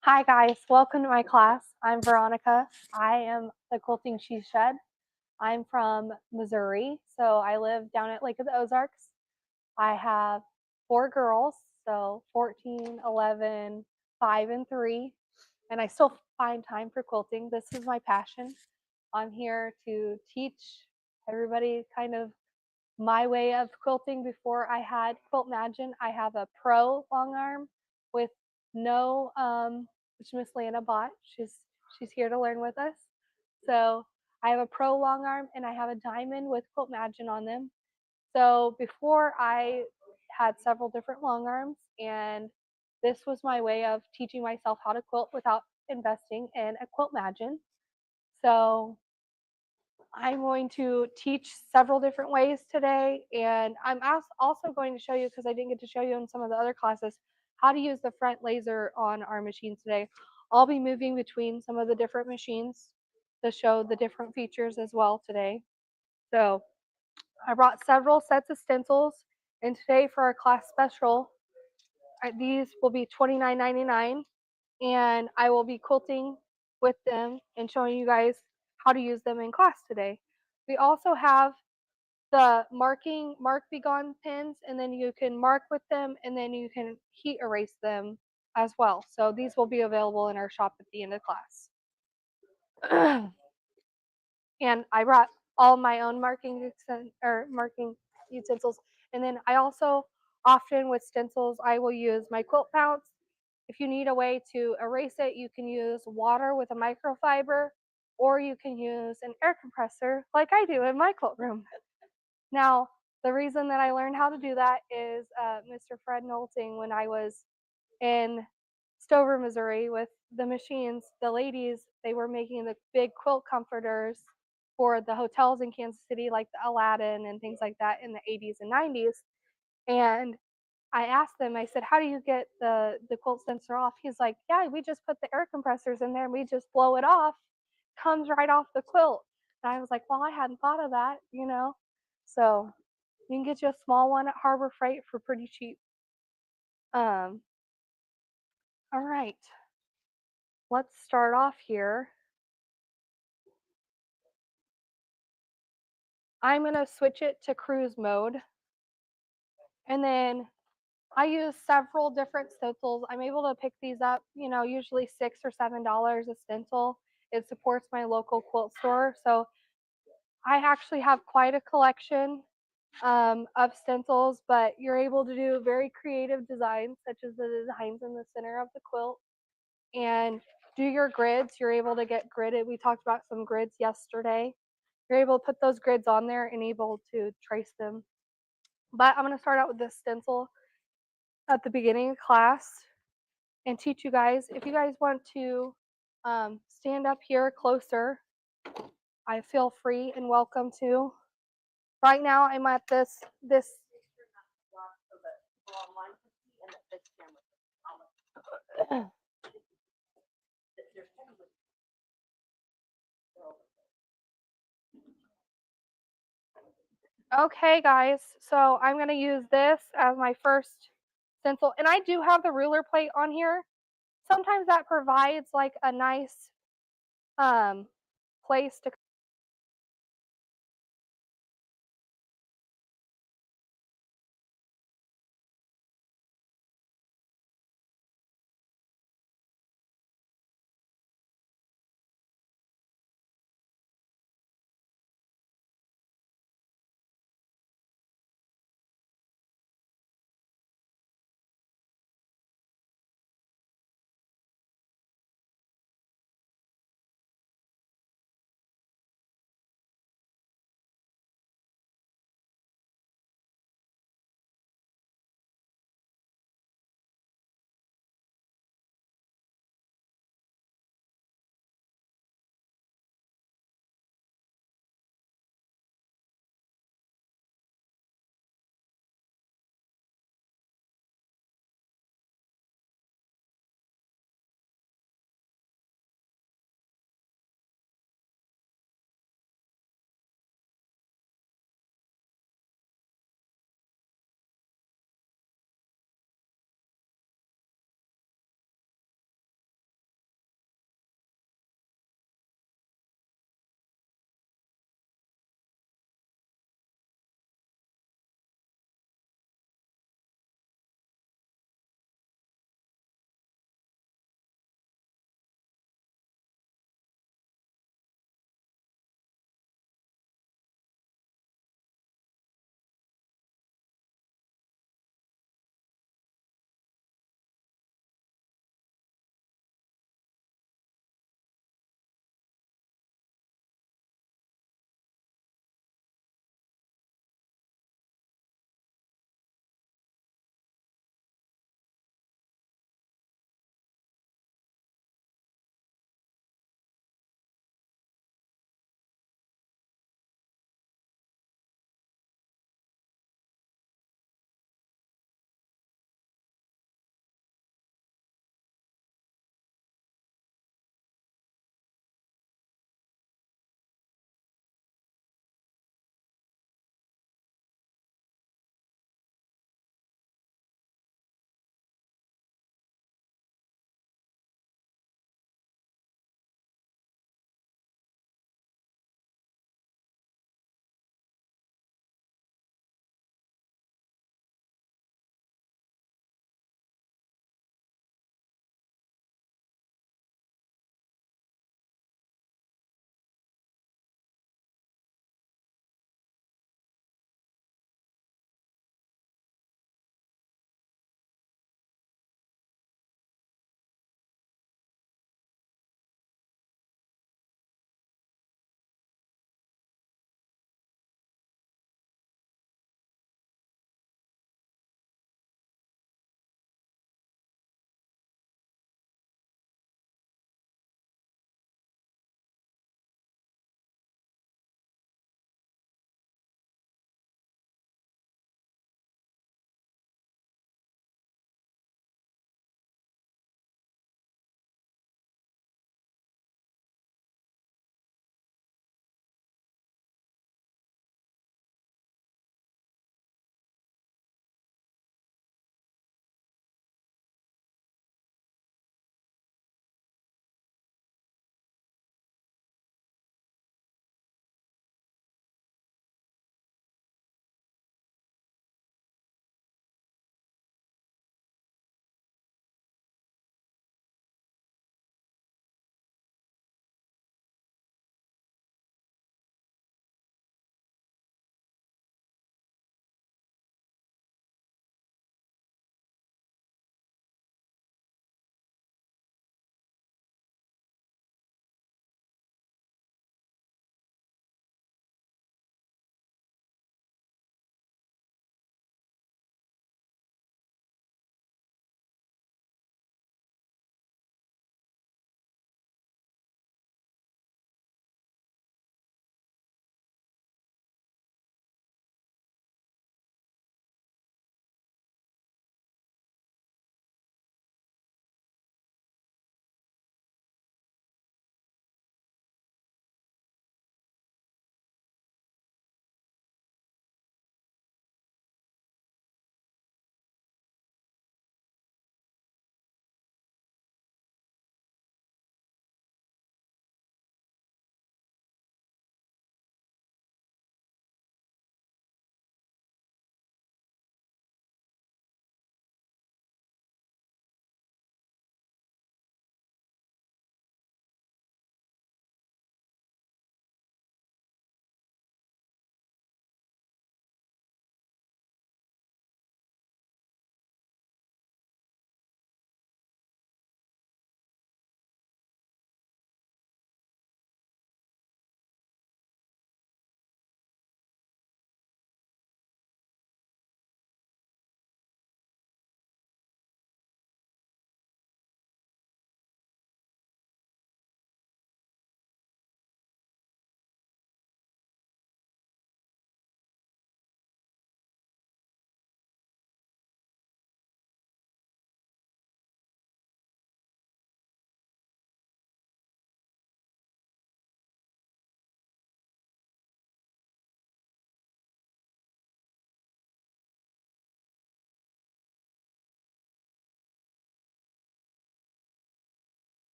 Hi guys, welcome to my class. I'm Veronica. I am the Quilting She Shed. I'm from Missouri, so I live down at Lake of the Ozarks. I have 4 girls, so 14, 11, 5, and 3, and I still find time for quilting. This is my passion. I'm here to teach everybody kind of my way of quilting. Before I had Quilt Imagine, I have a pro long arm with no which Miss Lana bought. She's here to learn with us. So I have a pro long arm and I have a diamond with Quilt Imagine on them. So before I had several different long arms, and this was my way of teaching myself how to quilt without investing in a Quilt Imagine. So I'm going to teach several different ways today, and I'm also going to show you, because I didn't get to show you in some of the other classes, how to use the front laser on our machines today. I'll be moving between some of the different machines to show the different features as well today. So I brought several sets of stencils, and today for our class special, these will be $29.99, and I will be quilting with them and showing you guys how to use them in class today. We also have the mark be gone pins, and then you can mark with them and then you can heat erase them as well. So these will be available in our shop at the end of class. And I brought all my own marking utensils. And then I also often with stencils, I will use my quilt pounce. If you need a way to erase it, you can use water with a microfiber, or you can use an air compressor like I do in my quilt room. Now, the reason that I learned how to do that is Mr. Fred Nolting, when I was in Stover, Missouri with the machines, the ladies, they were making the big quilt comforters for the hotels in Kansas City, like the Aladdin and things like that in the 80s and 90s. And I asked them, I said, how do you get the quilt sensor off? He's like, yeah, we just put the air compressors in there and we just blow it off. Comes right off the quilt. And I was like, well, I hadn't thought of that, you know? So you can get you a small one at Harbor Freight for pretty cheap. All right, let's start off here. I'm gonna switch it to cruise mode. And then I use several different stencils. I'm able to pick these up, you know, usually $6 or $7 a stencil. It supports my local quilt store. So I actually have quite a collection of stencils, but you're able to do very creative designs, such as the designs in the center of the quilt. And do your grids. You're able to get gridded. We talked about some grids yesterday. You're able to put those grids on there and able to trace them. But I'm going to start out with this stencil at the beginning of class and teach you guys. If you guys want to stand up here closer, I feel free and welcome to. Right now I'm at this Okay guys, so I'm going to use this as my first stencil, and I do have the ruler plate on here. Sometimes that provides like a nice place to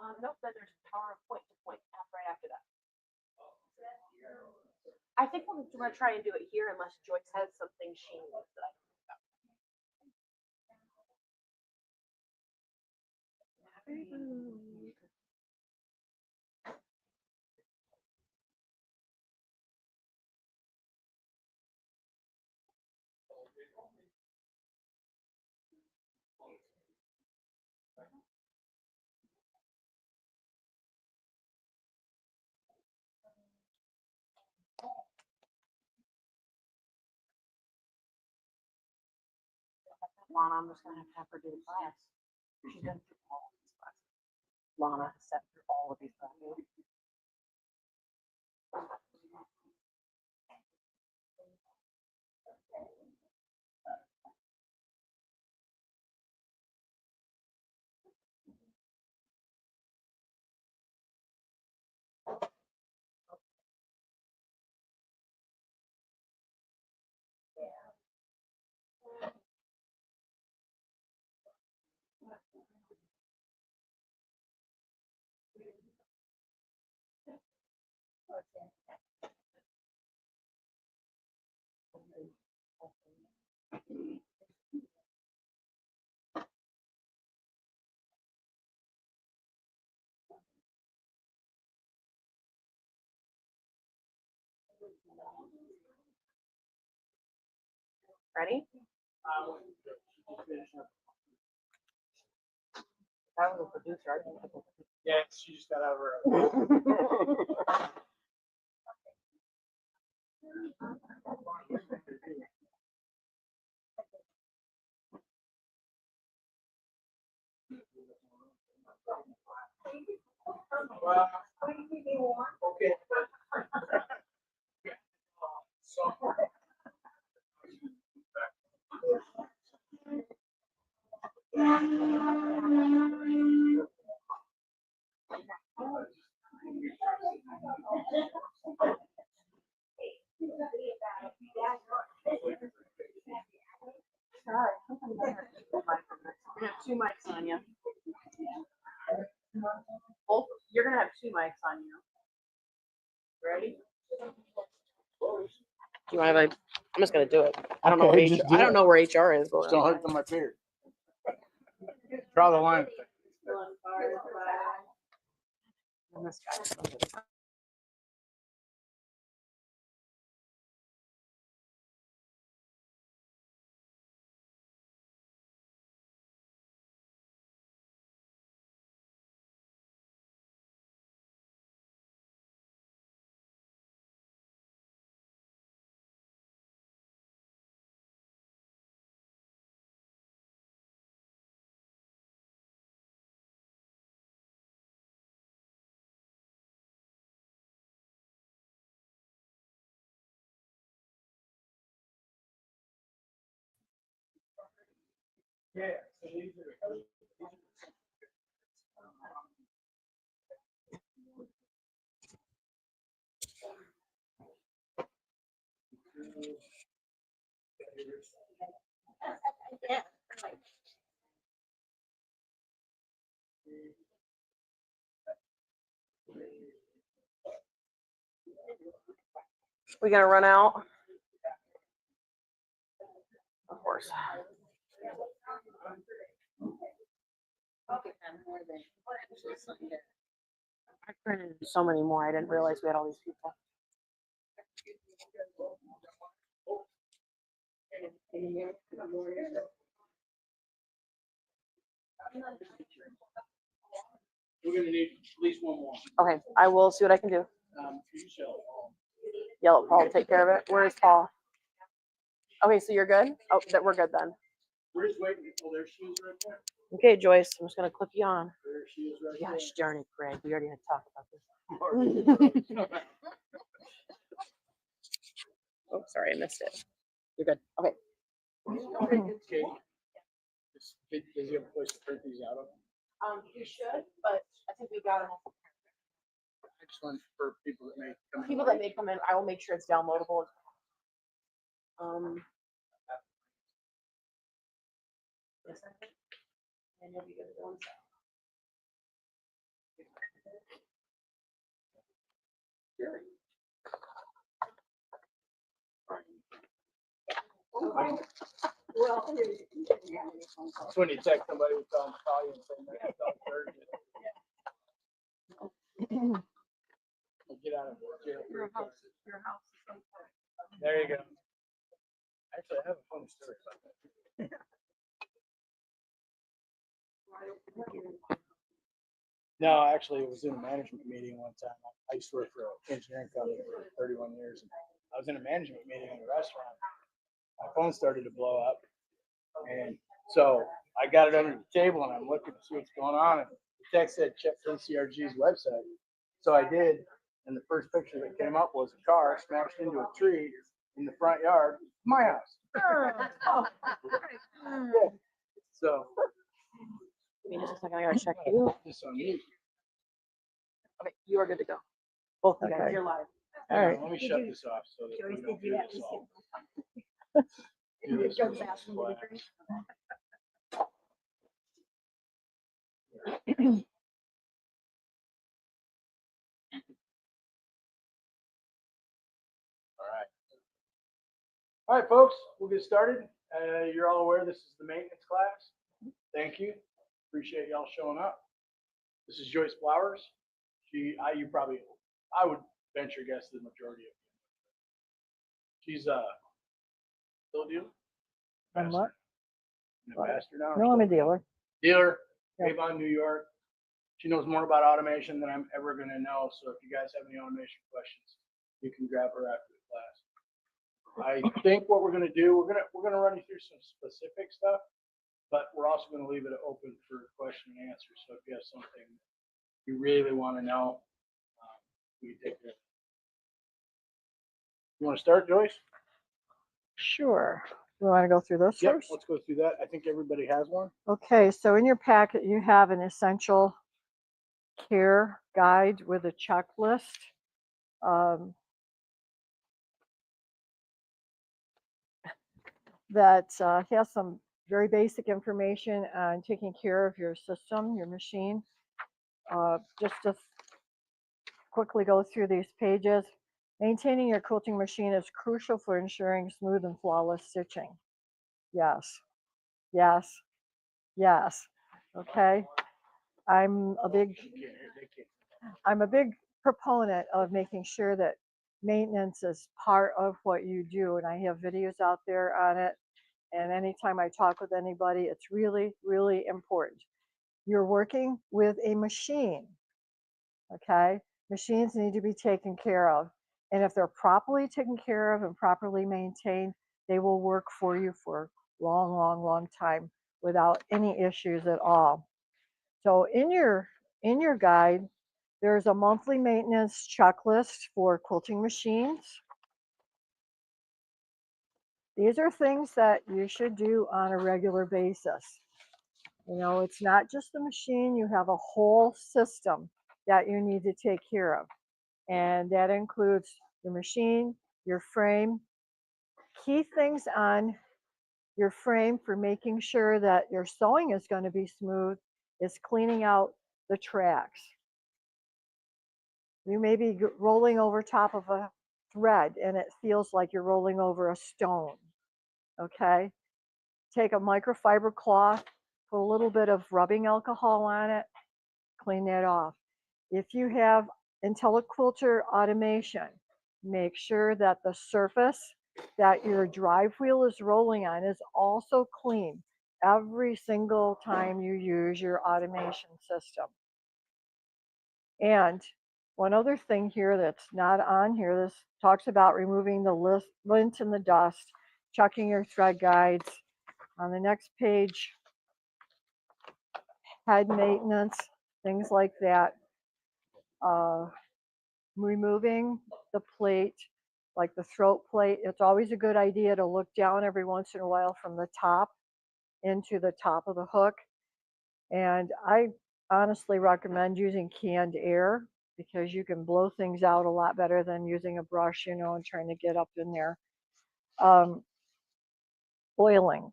Nope, then there's power of point to point right after that. I think we're going to try and do it here unless Joyce has something she needs that I don't know about. Lana, I'm just going to have her do the class. She's done through all of these classes. Lana has sat through all of these classes. Ready? I was a producer. Yeah, she just got out of her. Well, okay. So. You're gonna have two mics on you. Both. You're gonna have two mics on you. Ready? Do you want to? I'm just gonna do it. I don't know where HR, I don't know where HR is. Don't hurt my beard. Draw the line. And this guy. Yeah. So these are. We gonna run out? Of course. I printed so many more. I didn't realize we had all these people. We're gonna need at least one more. Okay, I will see what I can do. You shall. Yell at Paul to take care of it. Where is Paul? Okay, so you're good? Oh, that we're good then. We're just waiting. Oh, there she is right there. Okay, Joyce, I'm just gonna clip you on. There she is right there. Gosh darn it, Greg. We already had talked about this. Oh, sorry, I missed it. You're good. Okay. Okay. Does he have a place to print these out of? You should, but I think we got them. Excellent for people that may come in. People that may come in, I will make sure it's downloadable. Yes, I think. And you'll be good to go inside. Well, That's when you text somebody who's on call you and say, "Man, it's all urgent." Get out of jail. your house is so far. There you go. Actually, I have a funny story about that. No, actually, it was in a management meeting one time. I used to work for an engineering company for 31 years. And I was in a management meeting in a restaurant. My phone started to blow up. And so I got it under the table and I'm looking to see what's going on. And the text said, check NCRG's website. So I did. And the first picture that came up was a car smashed into a tree in the front yard of my house. Yeah. So. Give me just a second, I gotta check you. This on you. Okay, you are good to go. Both of you guys, Okay. you're live. All right. Let me shut this off so that we don't do this all. Do this Go with to the bathroom, slack. get a drink. All right. All right, folks, we'll get started. You're all aware this is the maintenance class. Thank you. Appreciate y'all showing up. This is Joyce Flowers. I would venture guess the majority of you. She's still a dealer? I'm what? An ambassador now? or No, I'm a still dealer. Dealer, Yep. Avon, New York. She knows more about automation than I'm ever going to know. So if you guys have any automation questions, you can grab her after the class. I think what we're going to do, we're going to run you through some specific stuff, but we're also going to leave it open for question and answer. So if you have something you really want to know, we can take it. You want to start, Joyce? Sure. You want to go through this Yep, first? let's go through that. I think everybody has one. Okay, so in your packet, you have an essential care guide with a checklist. That has some very basic information on taking care of your system, your machine. Just to quickly go through these pages. Maintaining your quilting machine is crucial for ensuring smooth and flawless stitching. Yes, yes, yes. Okay. I'm a big proponent of making sure that maintenance is part of what you do, and I have videos out there on it. And anytime I talk with anybody, it's really, really important. You're working with a machine, okay? Machines need to be taken care of. And if they're properly taken care of and properly maintained, they will work for you for a long, long, long time without any issues at all. So in your guide, there's a monthly maintenance checklist for quilting machines. These are things that you should do on a regular basis. You know, it's not just the machine, you have a whole system that you need to take care of. And that includes your machine, your frame. Key things on your frame for making sure that your sewing is going to be smooth is cleaning out the tracks. You may be rolling over top of a thread and it feels like you're rolling over a stone. Okay? Take a microfiber cloth, put a little bit of rubbing alcohol on it, clean that off. If you have IntelliQuilter automation, make sure that the surface that your drive wheel is rolling on is also clean every single time you use your automation system. And one other thing here that's not on here, this talks about removing the lint and the dust, checking your thread guides. On the next page, head maintenance, things like that. Removing the plate, like the throat plate. It's always a good idea to look down every once in a while from the top into the top of the hook. And I honestly recommend using canned air because you can blow things out a lot better than using a brush, you know, and trying to get up in there. Oiling.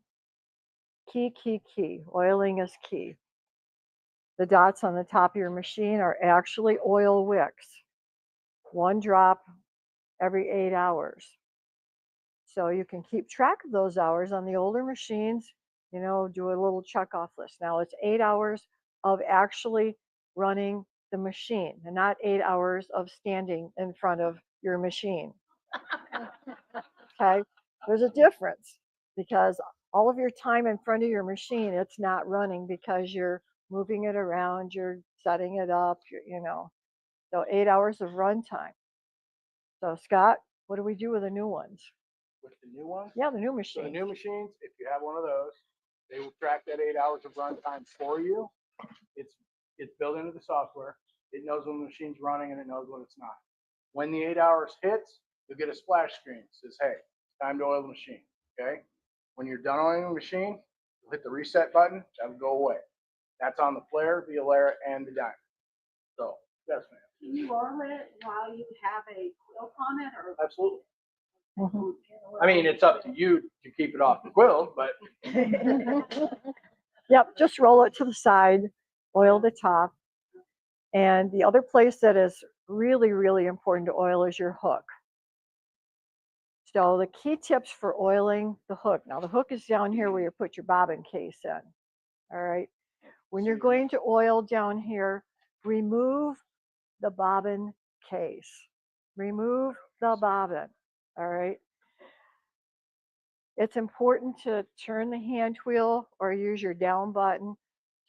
Key. Oiling is key. The dots on the top of your machine are actually oil wicks. 1 drop every 8 hours. So you can keep track of those hours on the older machines, you know, do a little check off list. Now it's 8 hours of actually running the machine and not 8 hours of standing in front of your machine. Okay, there's a difference because all of your time in front of your machine, it's not running because you're moving it around, you're setting it up, you know. So 8 hours of run time. So Scott, what do we do with the new ones? With the new ones? Yeah, the new So the machine. new machines, if you have one of those, they will track that 8 hours of runtime for you. It's built into the software. It knows when the machine's running and it knows when it's not. When the 8 hours hits, you'll get a splash screen that says, hey, it's time to oil the machine. Okay? When you're done oiling the machine, you'll hit the reset button, that'll go away. That's on the flare, the Alara, and the diamond. So, yes, ma'am. Can you oil it while you have a quilt on it, or? Absolutely. Mhm. I mean, it's up to you to keep it off the quilt, but Yep, just roll it to the side, oil the top. And the other place that is really, really important to oil is your hook. So the key tips for oiling the hook. Now the hook is down here where you put your bobbin case in. All right. When you're going to oil down here, remove the bobbin case. Remove the bobbin. All right. It's important to turn the hand wheel or use your down button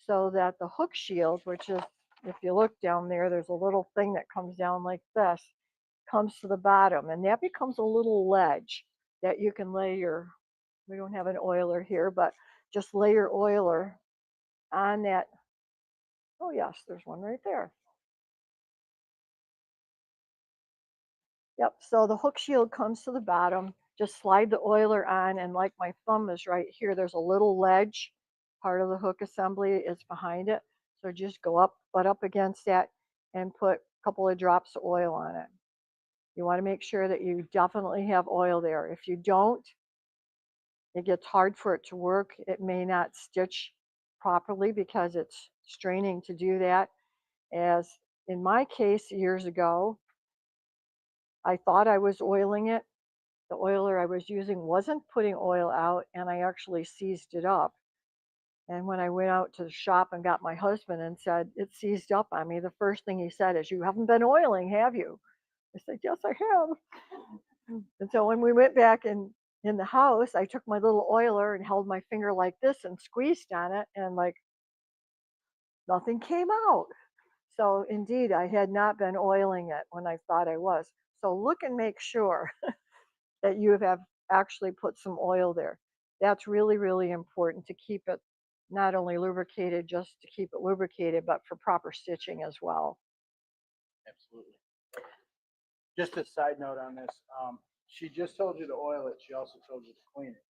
so that the hook shield, which is, if you look down there, there's a little thing that comes down like this, comes to the bottom. And that becomes a little ledge that you can lay your, we don't have an oiler here, but just lay your oiler on that. Oh yes, there's one right there. Yep, so the hook shield comes to the bottom. Just slide the oiler on, and like my thumb is right here, there's a little ledge. Part of the hook assembly is behind it. So just go up, butt up against that, and put a couple of drops of oil on it. You want to make sure that you definitely have oil there. If you don't, it gets hard for it to work. It may not stitch properly because it's straining to do that. As in my case years ago, I thought I was oiling it. The oiler I was using wasn't putting oil out, and I actually seized it up. And when I went out to the shop and got my husband and said, it seized up on me, the first thing he said is, you haven't been oiling, have you? I said, yes, I have. And so when we went back in the house, I took my little oiler and held my finger like this and squeezed on it, and like nothing came out. So indeed, I had not been oiling it when I thought I was. So look and make sure that you have actually put some oil there. That's really, really important to keep it not only lubricated, just to keep it lubricated, but for proper stitching as well. absolutely. Just a side note on this. She just told you to oil it. She also told you to clean it.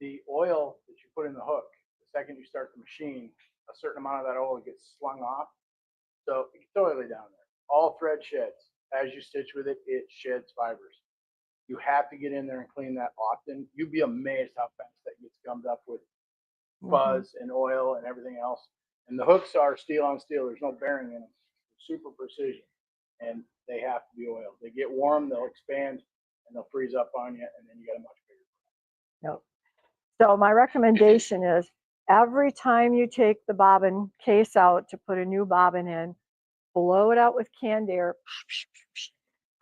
The oil that you put in the hook, the second you start the machine, a certain amount of that oil gets slung off. So it's oily down there. All thread sheds. As you stitch with it, it sheds fibers. You have to get in there and clean that often. You'd be amazed how fast that gets gummed up with fuzz and oil and everything else. And the hooks are steel on steel. There's no bearing in them. Super precision. And they have to be oiled. They get warm, they'll expand, and they'll freeze up on you, and then you got a much bigger. Yep. So my recommendation is every time you take the bobbin case out to put a new bobbin in, blow it out with canned air.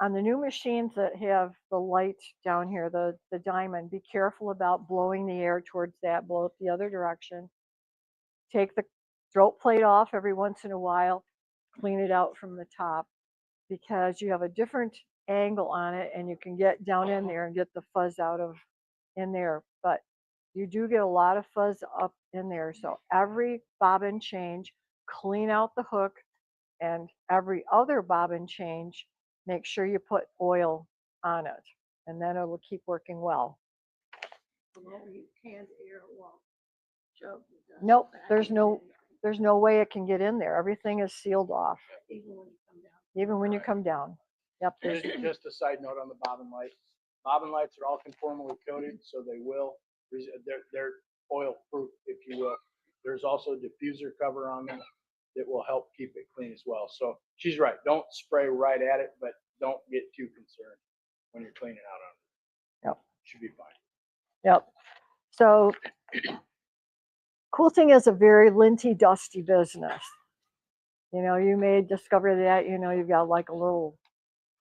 On the new machines that have the light down here, the diamond, be careful about blowing the air towards that, blow it the other direction. Take the throat plate off every once in a while, clean it out from the top, because you have a different angle on it and you can get down in there and get the fuzz out of in there. But you do get a lot of fuzz up in there. So every bobbin change, clean out the hook, and every other bobbin change, make sure you put oil on it, and then it will keep working well. Nope, there's no way it can get in there. Everything is sealed off. Even when you come down. Yep. Just a side note on the bobbin lights. Bobbin lights are all conformally coated, so they will, they're oil proof, if you will. There's also a diffuser cover on them. that will help keep it clean as well. So she's right. Don't spray right at it, but don't get too concerned when you're cleaning out on it. Yep. Should be fine. Yep. So quilting is a very linty, dusty business. You know, you may discover that, you know, you've got like a little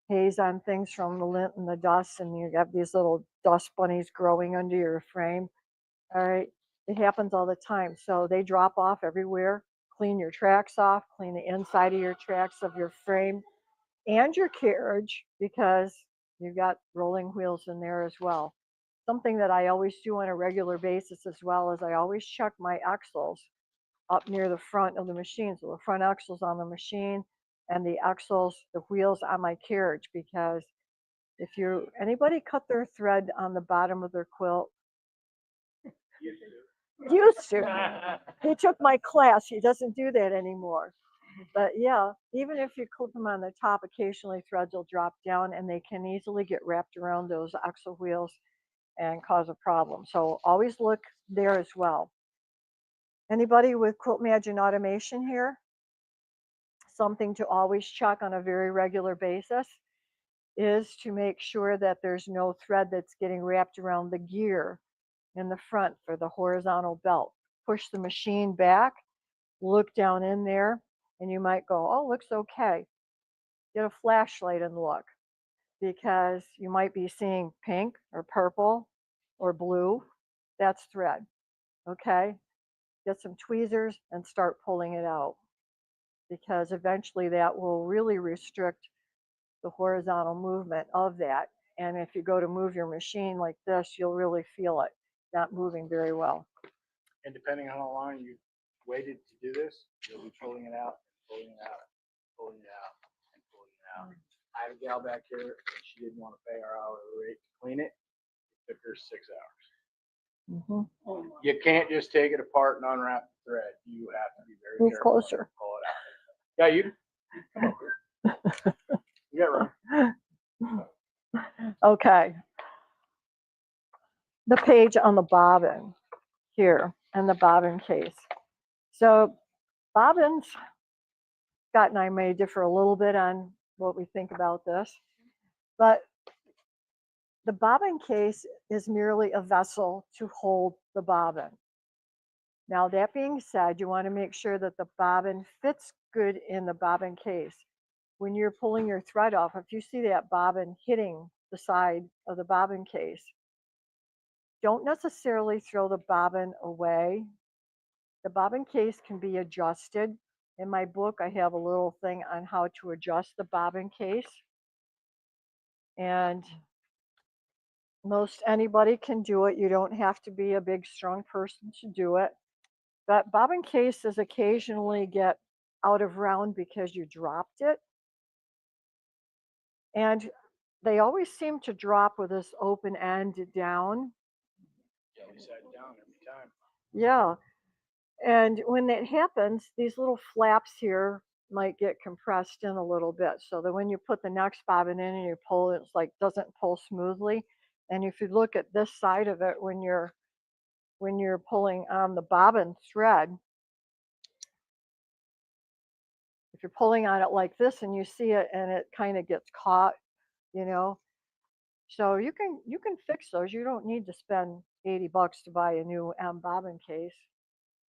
haze on things from the lint and the dust, and you got these little dust bunnies growing under your frame. All right. It happens all the time. So they drop off everywhere. Clean your tracks off, clean the inside of your tracks of your frame and your carriage, because you've got rolling wheels in there as well. Something that I always do on a regular basis as well is I always check my axles up near the front of the machine. So the front axles on the machine and the axles, the wheels on my carriage, because if anybody cut their thread on the bottom of their quilt, used to. He took my class. He doesn't do that anymore. But yeah, even if you clip them on the top, occasionally threads will drop down and they can easily get wrapped around those axle wheels and cause a problem. So always look there as well. Anybody with QuiltMagine automation here? Something to always check on a very regular basis is to make sure that there's no thread that's getting wrapped around the gear in the front for the horizontal belt. Push the machine back, look down in there, and you might go, oh, looks okay. Get a flashlight and look, because you might be seeing pink or purple or blue. That's thread. Okay. Get some tweezers and start pulling it out, because eventually that will really restrict the horizontal movement of that. And if you go to move your machine like this, you'll really feel it not moving very well. And depending on how long you waited to do this, you'll be pulling it out, pulling it out, pulling it out, and pulling it out. I had a gal back here, and she didn't want to pay our hourly rate to clean it. It took her 6 hours. You can't just take it apart and unwrap the thread. You have to be very Move careful. closer. Pull it out. Yeah, you come over. You got right. Okay. The page on the bobbin here and the bobbin case. So bobbins, Scott and I may differ a little bit on what we think about this, but the bobbin case is merely a vessel to hold the bobbin. Now, that being said, you want to make sure that the bobbin fits good in the bobbin case. When you're pulling your thread off, if you see that bobbin hitting the side of the bobbin case, don't necessarily throw the bobbin away. The bobbin case can be adjusted. In my book, I have a little thing on how to adjust the bobbin case. And most anybody can do it. You don't have to be a big, strong person to do it. But bobbin cases occasionally get out of round because you dropped it. And they always seem to drop with this open end down. Upside down every time. Yeah. And when that happens, these little flaps here might get compressed in a little bit, so that when you put the next bobbin in and you pull it, it's like doesn't pull smoothly. And if you look at this side of it, when you're pulling on the bobbin thread, if you're pulling on it like this and you see it and it kind of gets caught, you know, so you can fix those. You don't need to spend $80 to buy a new bobbin case.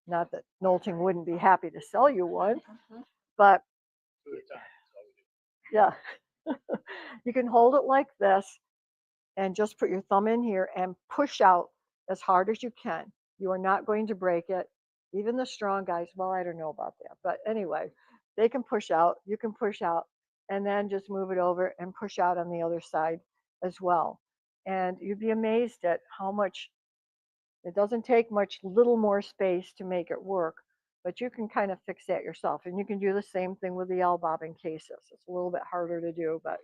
Not that Nolting wouldn't be happy to sell you one, but yeah, you can hold it like this and just put your thumb in here and push out as hard as you can. You are not going to break it. Even the strong guys, well, I don't know about that, but anyway, they can push out, you can push out, and then just move it over and push out on the other side as well. And you'd be amazed at how much, it doesn't take much, little more space to make it work, but you can kind of fix that yourself. And you can do the same thing with the L bobbin cases. It's a little bit harder to do, but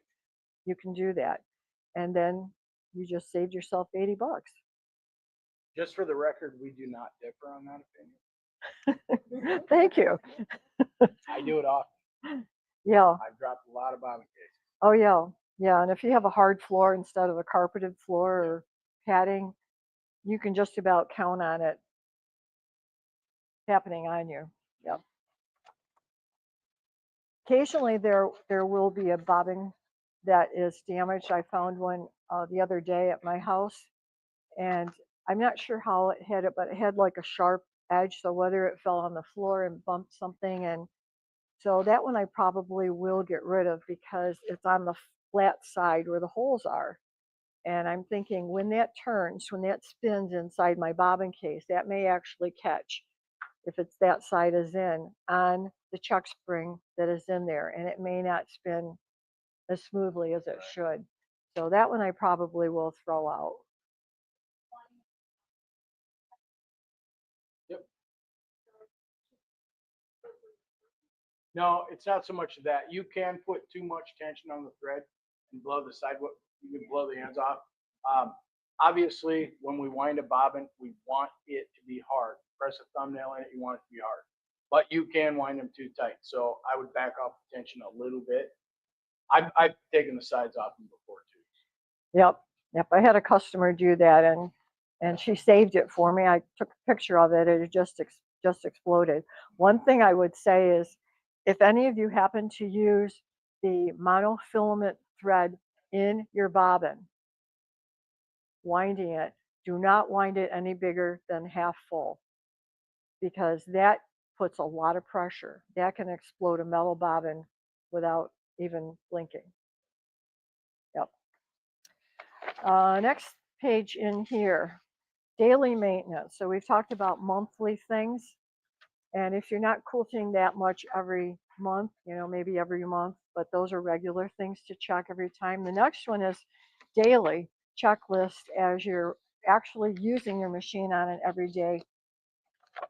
you can do that. And then you just saved yourself $80. Just for the record, we do not differ on that opinion. Thank you. I do it often. Yeah. I've dropped a lot of bobbin cases. Oh, yeah. Yeah. And if you have a hard floor instead of a carpeted floor or padding, you can just about count on it happening on you. Yep. occasionally there will be a bobbin that is damaged. I found one the other day at my house, and I'm not sure how it had it, but it had like a sharp edge. So whether it fell on the floor and bumped something, and so that one I probably will get rid of because it's on the flat side where the holes are. And I'm thinking when that turns, when that spins inside my bobbin case, that may actually catch, if it's that side is in, on the chuck spring that is in there, and it may not spin as smoothly as it should. So that one I probably will throw out. Yep. No, it's not so much of that. You can put too much tension on the thread and blow the side. You can blow the ends off. Obviously, when we wind a bobbin, we want it to be hard. Press a thumbnail in it, you want it to be hard. But you can wind them too tight. So I would back off the tension a little bit. I've taken the sides off them before too. Yep. I had a customer do that, and she saved it for me. I took a picture of it. It just exploded. One thing I would say is, if any of you happen to use the monofilament thread in your bobbin, winding it, do not wind it any bigger than half full, because that puts a lot of pressure. That can explode a metal bobbin without even blinking. Yep. Next page in here, daily maintenance. So we've talked about monthly things. And if you're not quilting that much every month, maybe every month, but those are regular things to check every time. The next one is daily checklist as you're actually using your machine on an everyday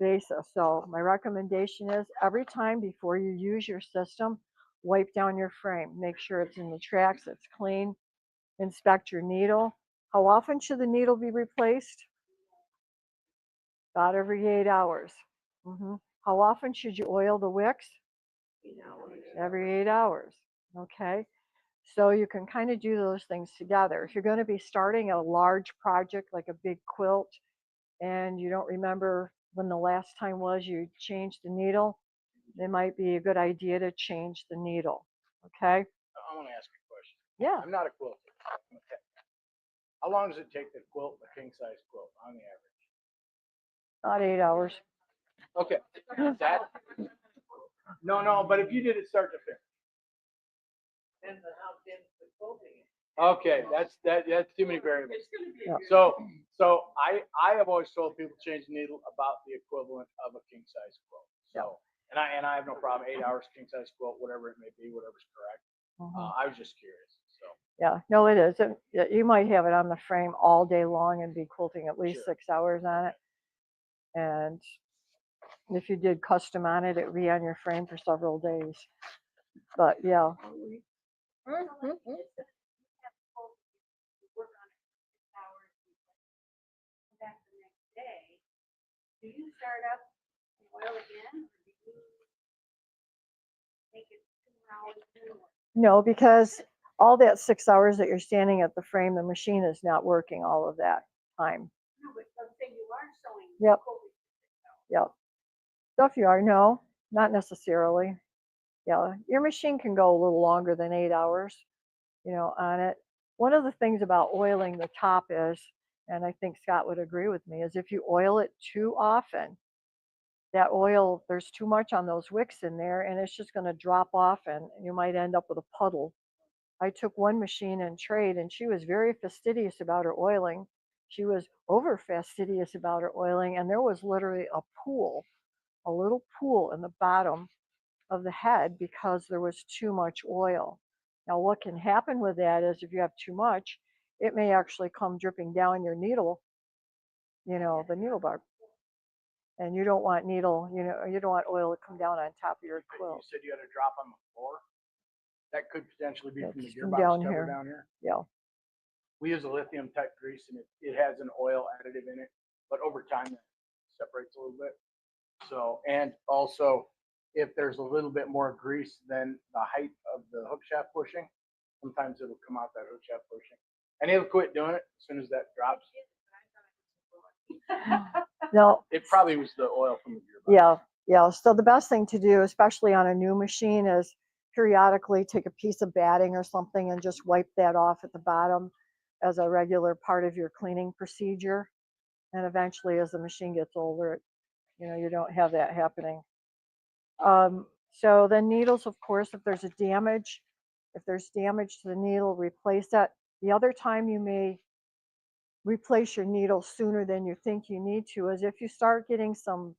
basis. So my recommendation is every time before you use your system, wipe down your frame. Make sure it's in the tracks, it's clean. Inspect your needle. How often should the needle be replaced? About every 8 hours. How often should you oil the wicks? 8 hours. Every 8 hours. Okay. So you can kind of do those things together. If you're going to be starting a large project like a big quilt and you don't remember when the last time was you changed the needle, it might be a good idea to change the needle. Okay. I want to ask you a question. Yeah. I'm not a quilter. I'm a tech guy. How long does it take to quilt a king size quilt on the average? About 8 hours. Okay. That no, but if you did it start to finish. Depends on how thin the quilting is. Okay, that's too many variables. It's gonna be. Yeah. So I have always told people change the needle about the equivalent of a king size quilt. So and I have no problem, 8 hours king size quilt, whatever it may be, whatever's correct. I was just curious. So Yeah, no, it is. You might have it on the frame all day long and be quilting at least Sure. 6 hours on it. And if you did custom on it, it would be on your frame for several days. But yeah. Do you start up and oil again, or do you make it 2 hours? No, because all that 6 hours that you're standing at the frame, the machine is not working all of that time. No, but let's say you are sewing. Yep. quilting. Yep. So if you are, no, not necessarily. Yeah, your machine can go a little longer than 8 hours, on it. One of the things about oiling the top is, and I think Scott would agree with me, is if you oil it too often, that oil, there's too much on those wicks in there and it's just going to drop off and you might end up with a puddle. I took one machine in trade and she was very fastidious about her oiling. She was over fastidious about her oiling, and there was literally a little pool in the bottom of the head because there was too much oil. Now what can happen with that is if you have too much, it may actually come dripping down your needle, the needle bar. And you don't want you don't want oil to come down on top of your you quilt. said you had a drop on the floor. That could potentially be Yeah, from the just from gearbox down cover here. down here. Yeah. We use a lithium type grease and it has an oil additive in it, but over time it separates a little bit. So, and also if there's a little bit more grease than the height of the hook shaft bushing, sometimes it'll come out that hook shaft bushing. And it'll quit doing it as soon as that drops. No. It probably was the oil from the gearbox. Yeah. So the best thing to do, especially on a new machine, is periodically take a piece of batting or something and just wipe that off at the bottom as a regular part of your cleaning procedure. And eventually, as the machine gets older, you don't have that happening. So the needles, of course, if there's damage to the needle, replace that. The other time you may replace your needle sooner than you think you need to is if you start getting some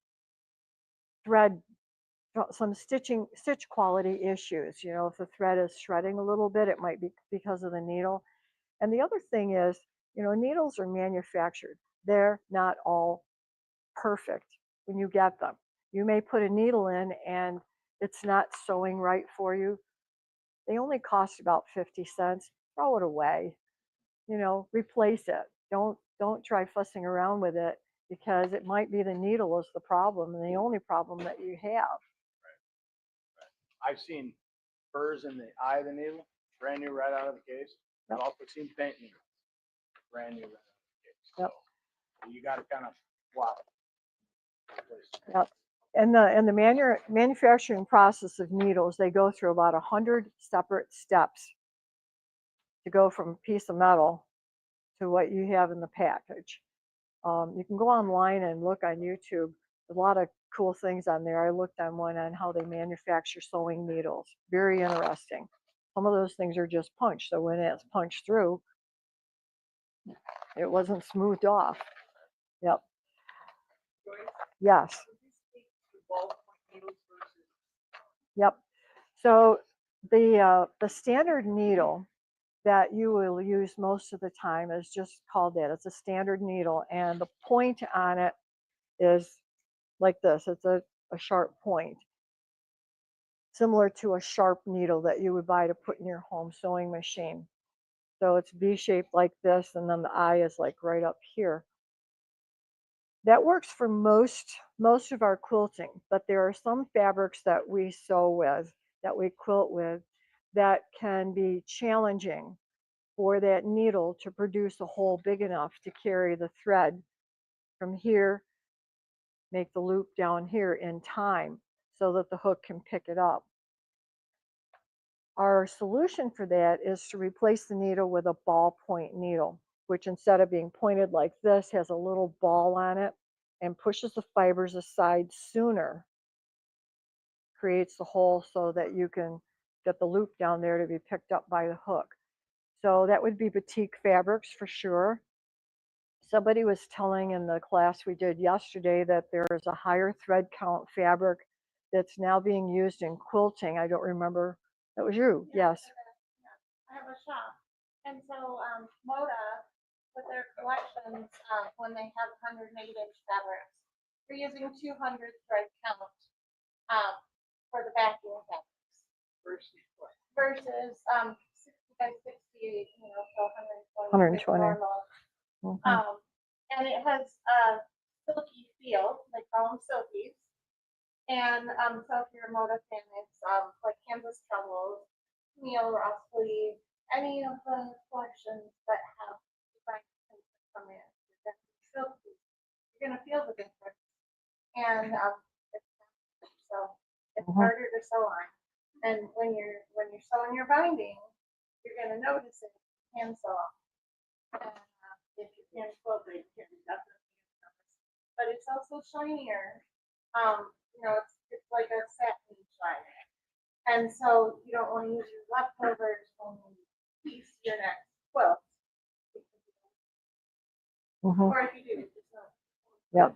stitch quality issues. If the thread is shredding a little bit, it might be because of the needle. And the other thing is, needles are manufactured. They're not all perfect when you get them. You may put a needle in and it's not sewing right for you. They only cost about 50 cents. Throw it away. Replace it. Don't try fussing around with it, because it might be the needle is the problem and the only problem that you have. I've seen burrs in the eye of the needle, brand new right out of the case. I've also seen paint needles, brand new right out of the case. Yep. So you got to kind of wow. Yep. And the manufacturing process of needles, they go through about 100 separate steps to go from a piece of metal to what you have in the package. You can go online and look on YouTube. A lot of cool things on there. I looked on one on how they manufacture sewing needles. Very interesting. Some of those things are just punched. So when it's punched through, it wasn't smoothed off. Yep. Yes. Yep. So the standard needle that you will use most of the time is just called that. It's a standard needle, and the point on it is like this. It's a sharp point, similar to a sharp needle that you would buy to put in your home sewing machine. So it's V-shaped like this, and then the eye is like right up here. That works for most of our quilting, but there are some fabrics that we sew with, that we quilt with, that can be challenging for that needle to produce a hole big enough to carry the thread from here, make the loop down here in time so that the hook can pick it up. Our solution for that is to replace the needle with a ballpoint needle, which instead of being pointed like this, has a little ball on it and pushes the fibers aside sooner, creates the hole so that you can get the loop down there to be picked up by the hook. So that would be batik fabrics for sure. Somebody was telling in the class we did yesterday that there is a higher thread count fabric that's now being used in quilting. I don't remember. That was you. Yes. I have a shop, and so Moda, with their collections, when they have 108-inch fabrics, they're using 200 thread count for the backing fabrics versus 60 by 60, so 120 with 120. normal. And it has a silky feel. They call them silkies. And so if you're a Moda fan, it's like Kansas Troubles, Neil Rossley, any of the collections that have design things that come in. Silky. You're gonna feel the difference. And it's harder to sew on. And when you're sewing your binding, you're gonna notice it hand sew off. If you can't quilt it, you can definitely notice. But it's also shinier. It's like a satin shine. And so you don't want to use your leftovers when you piece your next quilt. Or if you do, it's not.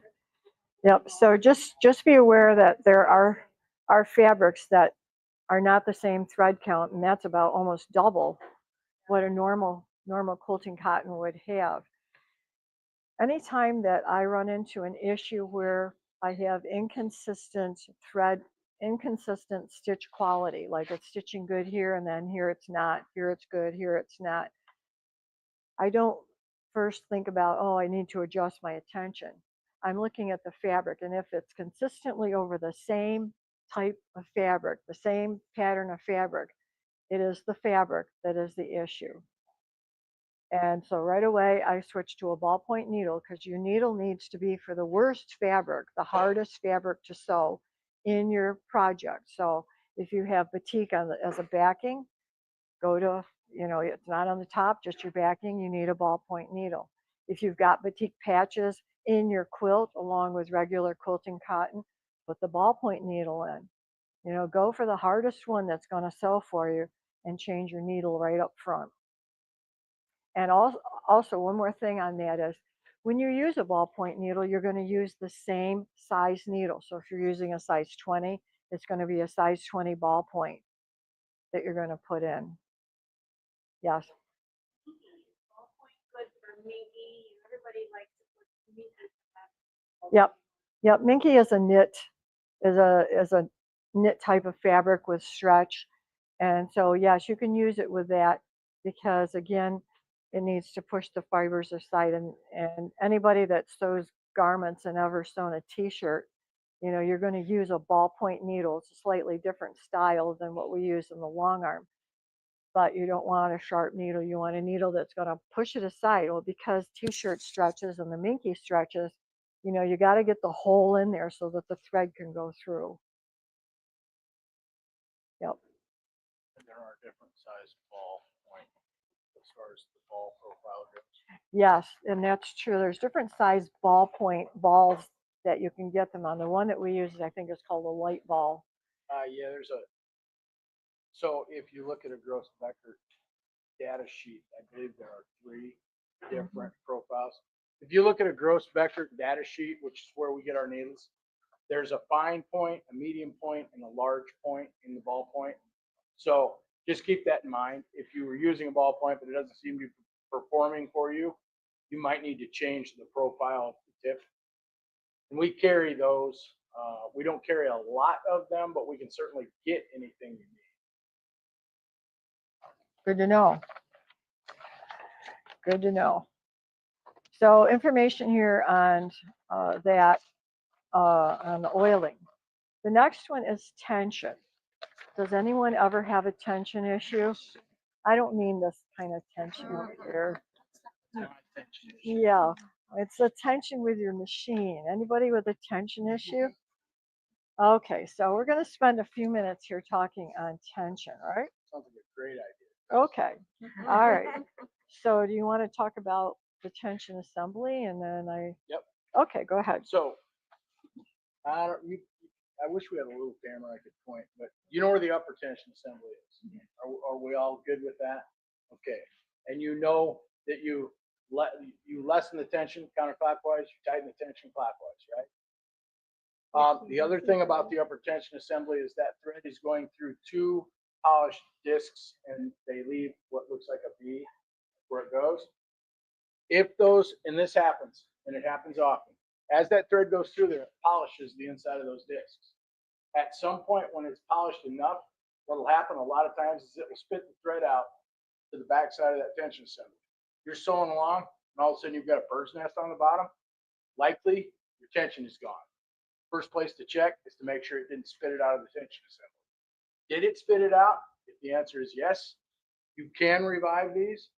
Yep. So just be aware that there are fabrics that are not the same thread count, and that's about almost double what a normal quilting cotton would have. Anytime that I run into an issue where I have inconsistent stitch quality, like it's stitching good here and then here it's not, here it's good, here it's not, I don't first think about, oh, I need to adjust my attention. I'm looking at the fabric, and if it's consistently over the same type of fabric, the same pattern of fabric, it is the fabric that is the issue. And so right away, I switched to a ballpoint needle, because your needle needs to be for the worst fabric, the hardest fabric to sew in your project. So If you have batik as a backing, go to, it's not on the top, just your backing, you need a ballpoint needle. If you've got batik patches in your quilt along with regular quilting cotton, put the ballpoint needle in. Go for the hardest one that's going to sew for you and change your needle right up front. And also one more thing on that is when you use a ballpoint needle, you're going to use the same size needle. So if you're using a size 20, it's going to be a size 20 ballpoint that you're going to put in. Yes. Ballpoint good for minky. Everybody likes to put minky. Yep. Yep. Minky is a knit, is a knit type of fabric with stretch. And so, yes, you can use it with that because, again, it needs to push the fibers aside. And anybody that sews garments and ever sewn a t-shirt, you're going to use a ballpoint needle. It's a slightly different style than what we use in the long arm. But you don't want a sharp needle. You want a needle that's going to push it aside. Well, because t-shirt stretches and the minky stretches, you got to get the hole in there so that the thread can go through. Yep. And there are different size ball point as far as the ball profile goes. Yes, and that's true. There's different size ballpoint balls that you can get them on. The one that we use, I think, is called a light ball. Yeah, so if you look at a Gross Becker data sheet, I believe there are 3 different profiles. If you look at a Gross Becker data sheet, which is where we get our needles, there's a fine point, a medium point, and a large point in the ballpoint. So just keep that in mind. If you were using a ballpoint, but it doesn't seem to be performing for you, you might need to change the profile of the tip. And we carry those. We don't carry a lot of them, but we can certainly get anything you need. Good to know. Good to know. So information here on that, on the oiling. The next one is tension. Does anyone ever have a tension issue? I don't mean this kind of tension over here. Yeah, it's a tension with your machine. Anybody with a tension issue? Okay, so we're going to spend a few minutes here talking on tension, all right? Sounds like a great idea. Okay, all right. So do you want to talk about the tension assembly and then Yep. Okay, go ahead. So, I wish we had a little camera I could point, but you know where the upper tension assembly is. Are we all good with that? Okay. And you know that you lessen the tension counterclockwise, you tighten the tension clockwise, right? The other thing about the upper tension assembly is that thread is going through 2 polished discs and they leave what looks like a V where it goes. If those, and this happens, and it happens often, as that thread goes through there, it polishes the inside of those discs. At some point when it's polished enough, what will happen a lot of times is it will spit the thread out to the back side of that tension assembly. You're sewing along, and all of a sudden you've got a bird's nest on the bottom. Likely, your tension is gone. First place to check is to make sure it didn't spit it out of the tension assembly. Did it spit it out? If the answer is yes, you can revive these.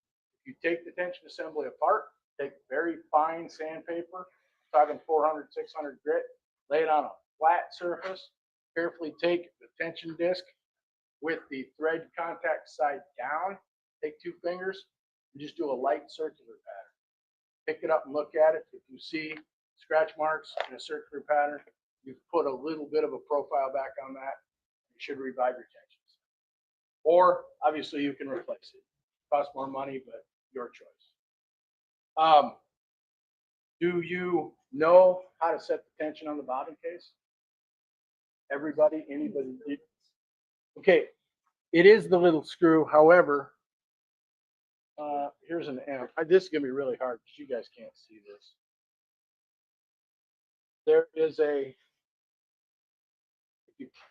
If you take the tension assembly apart, take very fine sandpaper, talking 400, 600 grit, lay it on a flat surface, carefully take the tension disc with the thread contact side down, take 2 fingers, and just do a light circular pattern. Pick it up and look at it. If you see scratch marks in a circular pattern, you've put a little bit of a profile back on that. You should revive your tensions. Or obviously you can replace it. Costs more money, but your choice. Do you know how to set the tension on the bobbin case? Everybody, anybody? Okay, it is the little screw. However, here's an amp. This is gonna be really hard because you guys can't see this. There is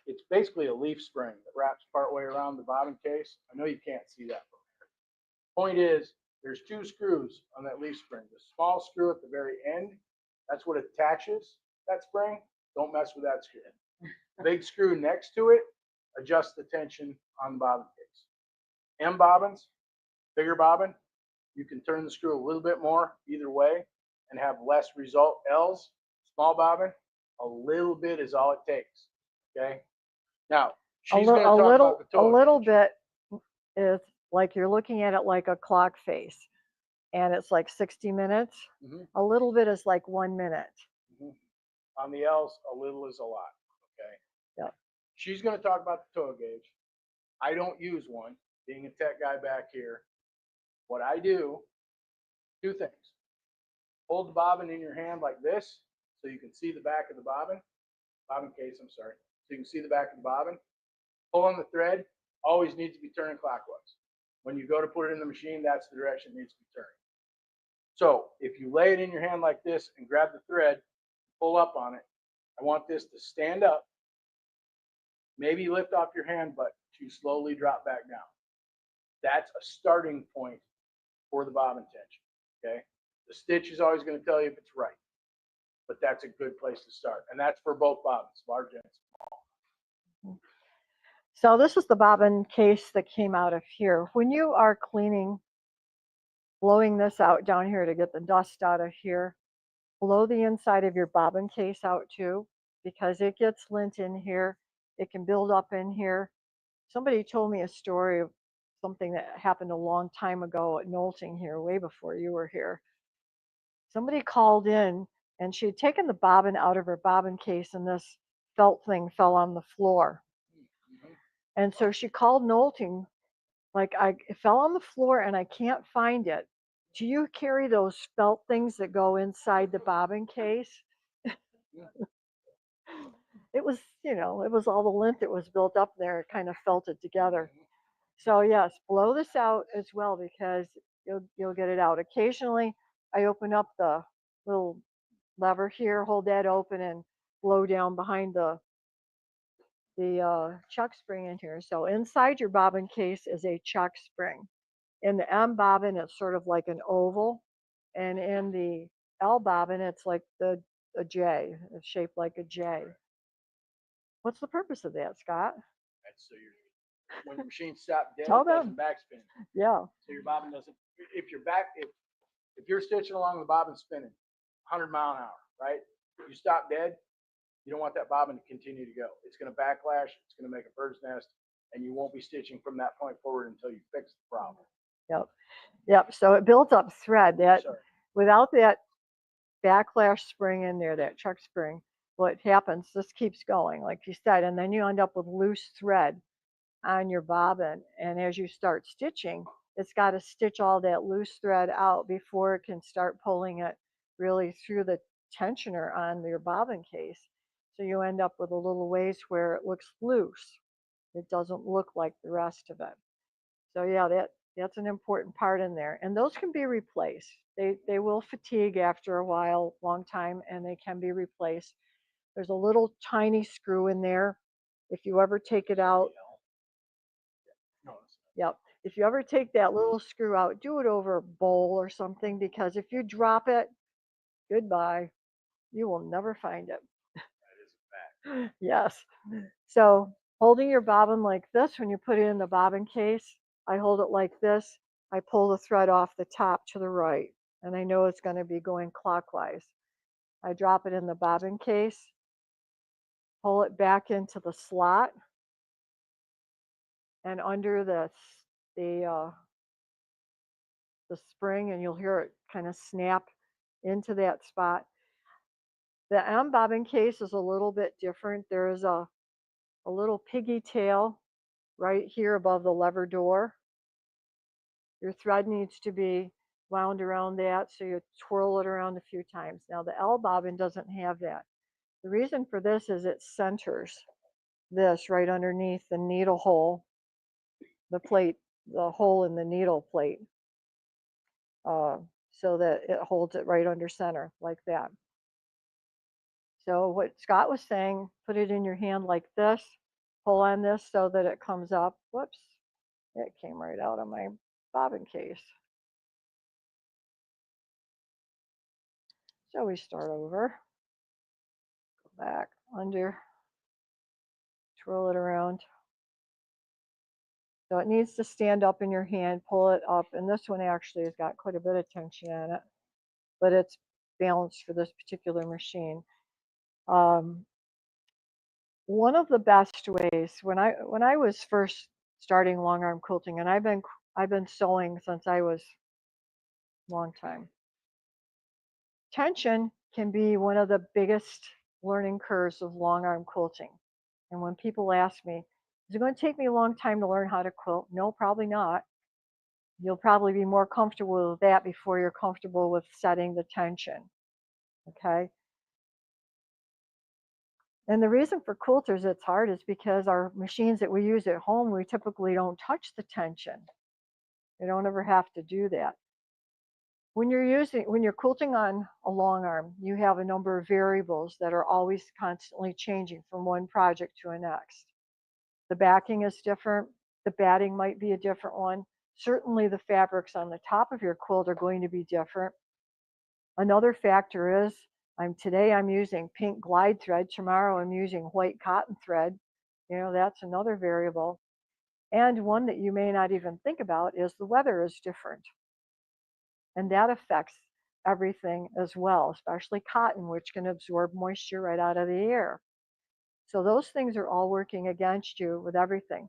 it's basically a leaf spring that wraps partway around the bobbin case. I know you can't see that from here. Point is, there's 2 screws on that leaf spring. The small screw at the very end, that's what attaches that spring. Don't mess with that screw. The big screw next to it adjusts the tension on the bobbin case. M bobbins, bigger bobbin, you can turn the screw a little bit more either way and have less result. L's, small bobbin, a little bit is all it takes. Okay. Now, She's gonna talk about the a toe little gauge. bit is like you're looking at it like a clock face, and it's like 60 minutes. Mhm, A little bit is like 1 minute. mhm. On the L's, a little is a lot. Okay. Yeah. She's gonna talk about the toe gauge. I don't use one, being a tech guy back here. What I do, two things. Hold the bobbin in your hand like this so you can see the back of the bobbin case, I'm sorry. So you can see the back of the bobbin. Pull on the thread, always needs to be turning clockwise. When you go to put it in the machine, that's the direction it needs to be turning. So if you lay it in your hand like this and grab the thread, pull up on it, I want this to stand up, maybe lift off your hand, but to slowly drop back down. That's a starting point for the bobbin tension. Okay. The stitch is always going to tell you if it's right, but that's a good place to start. And that's for both bobbins, large and small. So this is the bobbin case that came out of here. When you are cleaning, blowing this out down here to get the dust out of here, blow the inside of your bobbin case out too, because it gets lint in here. It can build up in here. Somebody told me a story of something that happened a long time ago at Nolting here, way before you were here. Somebody called in and she had taken the bobbin out of her bobbin case and this felt thing fell on the floor. And so she called Nolting, like, it fell on the floor and I can't find it. Do you carry those felt things that go inside the bobbin case? It was, it was all the lint that was built up there. It kind of felt it together. So yes, blow this out as well because you'll get it out. Occasionally, I open up the little lever here, hold that open, and blow down behind the chuck spring in here. So inside your bobbin case is a chuck spring. In the M bobbin, it's sort of like an oval, and in the L bobbin, it's like a J. It's shaped like a J. What's the purpose of that, Scott? That's so when the machine stops dead, Tell it doesn't them. backspin. Yeah. So your bobbin doesn't. If you're stitching along the bobbin spinning 100 mile an hour, right? You stop dead, you don't want that bobbin to continue to go. It's going to backlash. It's going to make a bird's nest, and you won't be stitching from that point forward until you fix the problem. Yep. Yep. So it builds up thread. Without that backlash spring in there, that chuck spring, what happens? This keeps going, like you said, and then you end up with loose thread on your bobbin. And as you start stitching, it's got to stitch all that loose thread out before it can start pulling it really through the tensioner on your bobbin case. So you end up with a little ways where it looks loose. It doesn't look like the rest of it. So yeah, that's an important part in there. And those can be replaced. They will fatigue after a while, long time, and they can be replaced. There's a little tiny screw in there. If you ever take it out, yep. If you ever take that little screw out, do it over a bowl or something, because if you drop it, goodbye. You will never find it. That is a fact. Yes. So holding your bobbin like this, when you put it in the bobbin case, I hold it like this. I pull the thread off the top to the right, and I know it's going to be going clockwise. I drop it in the bobbin case, pull it back into the slot, and under the spring, and you'll hear it kind of snap into that spot. The M bobbin case is a little bit different. There is a little piggy tail right here above the lever door. Your thread needs to be wound around that, so you twirl it around a few times. Now the L bobbin doesn't have that. The reason for this is it centers this right underneath the needle hole, the plate, the hole in the needle plate, so that it holds it right under center like that. So what Scott was saying, put it in your hand like this, pull on this so that it comes up. Whoops, it came right out of my bobbin case. So we start over, go back under, twirl it around. So it needs to stand up in your hand, pull it up, and this one actually has got quite a bit of tension on it, but it's balanced for this particular machine. One of the best ways when I was first starting long arm quilting, and I've been sewing since I was a long time. Tension can be one of the biggest learning curves of long arm quilting. And when people ask me, is it going to take me a long time to learn how to quilt? No, probably not. You'll probably be more comfortable with that before you're comfortable with setting the tension. Okay. And the reason for quilters it's hard is because our machines that we use at home, we typically don't touch the tension. You don't ever have to do that. When you're quilting on a long arm, you have a number of variables that are always constantly changing from one project to the next. The backing is different. The batting might be a different one. Certainly the fabrics on the top of your quilt are going to be different. Another factor is today I'm using pink glide thread. Tomorrow I'm using white cotton thread. That's another variable. And one that you may not even think about is the weather is different. And that affects everything as well, especially cotton, which can absorb moisture right out of the air. So those things are all working against you with everything.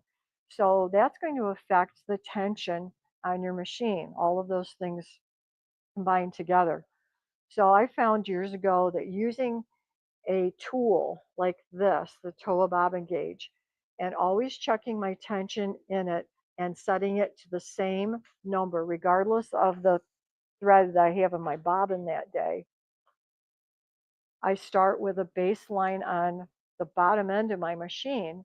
So that's going to affect the tension on your machine, all of those things combined together. So I found years ago that using a tool like this, the Toa bobbin gauge, and always checking my tension in it and setting it to the same number, regardless of the thread that I have in my bobbin that day. I start with a baseline on the bottom end of my machine,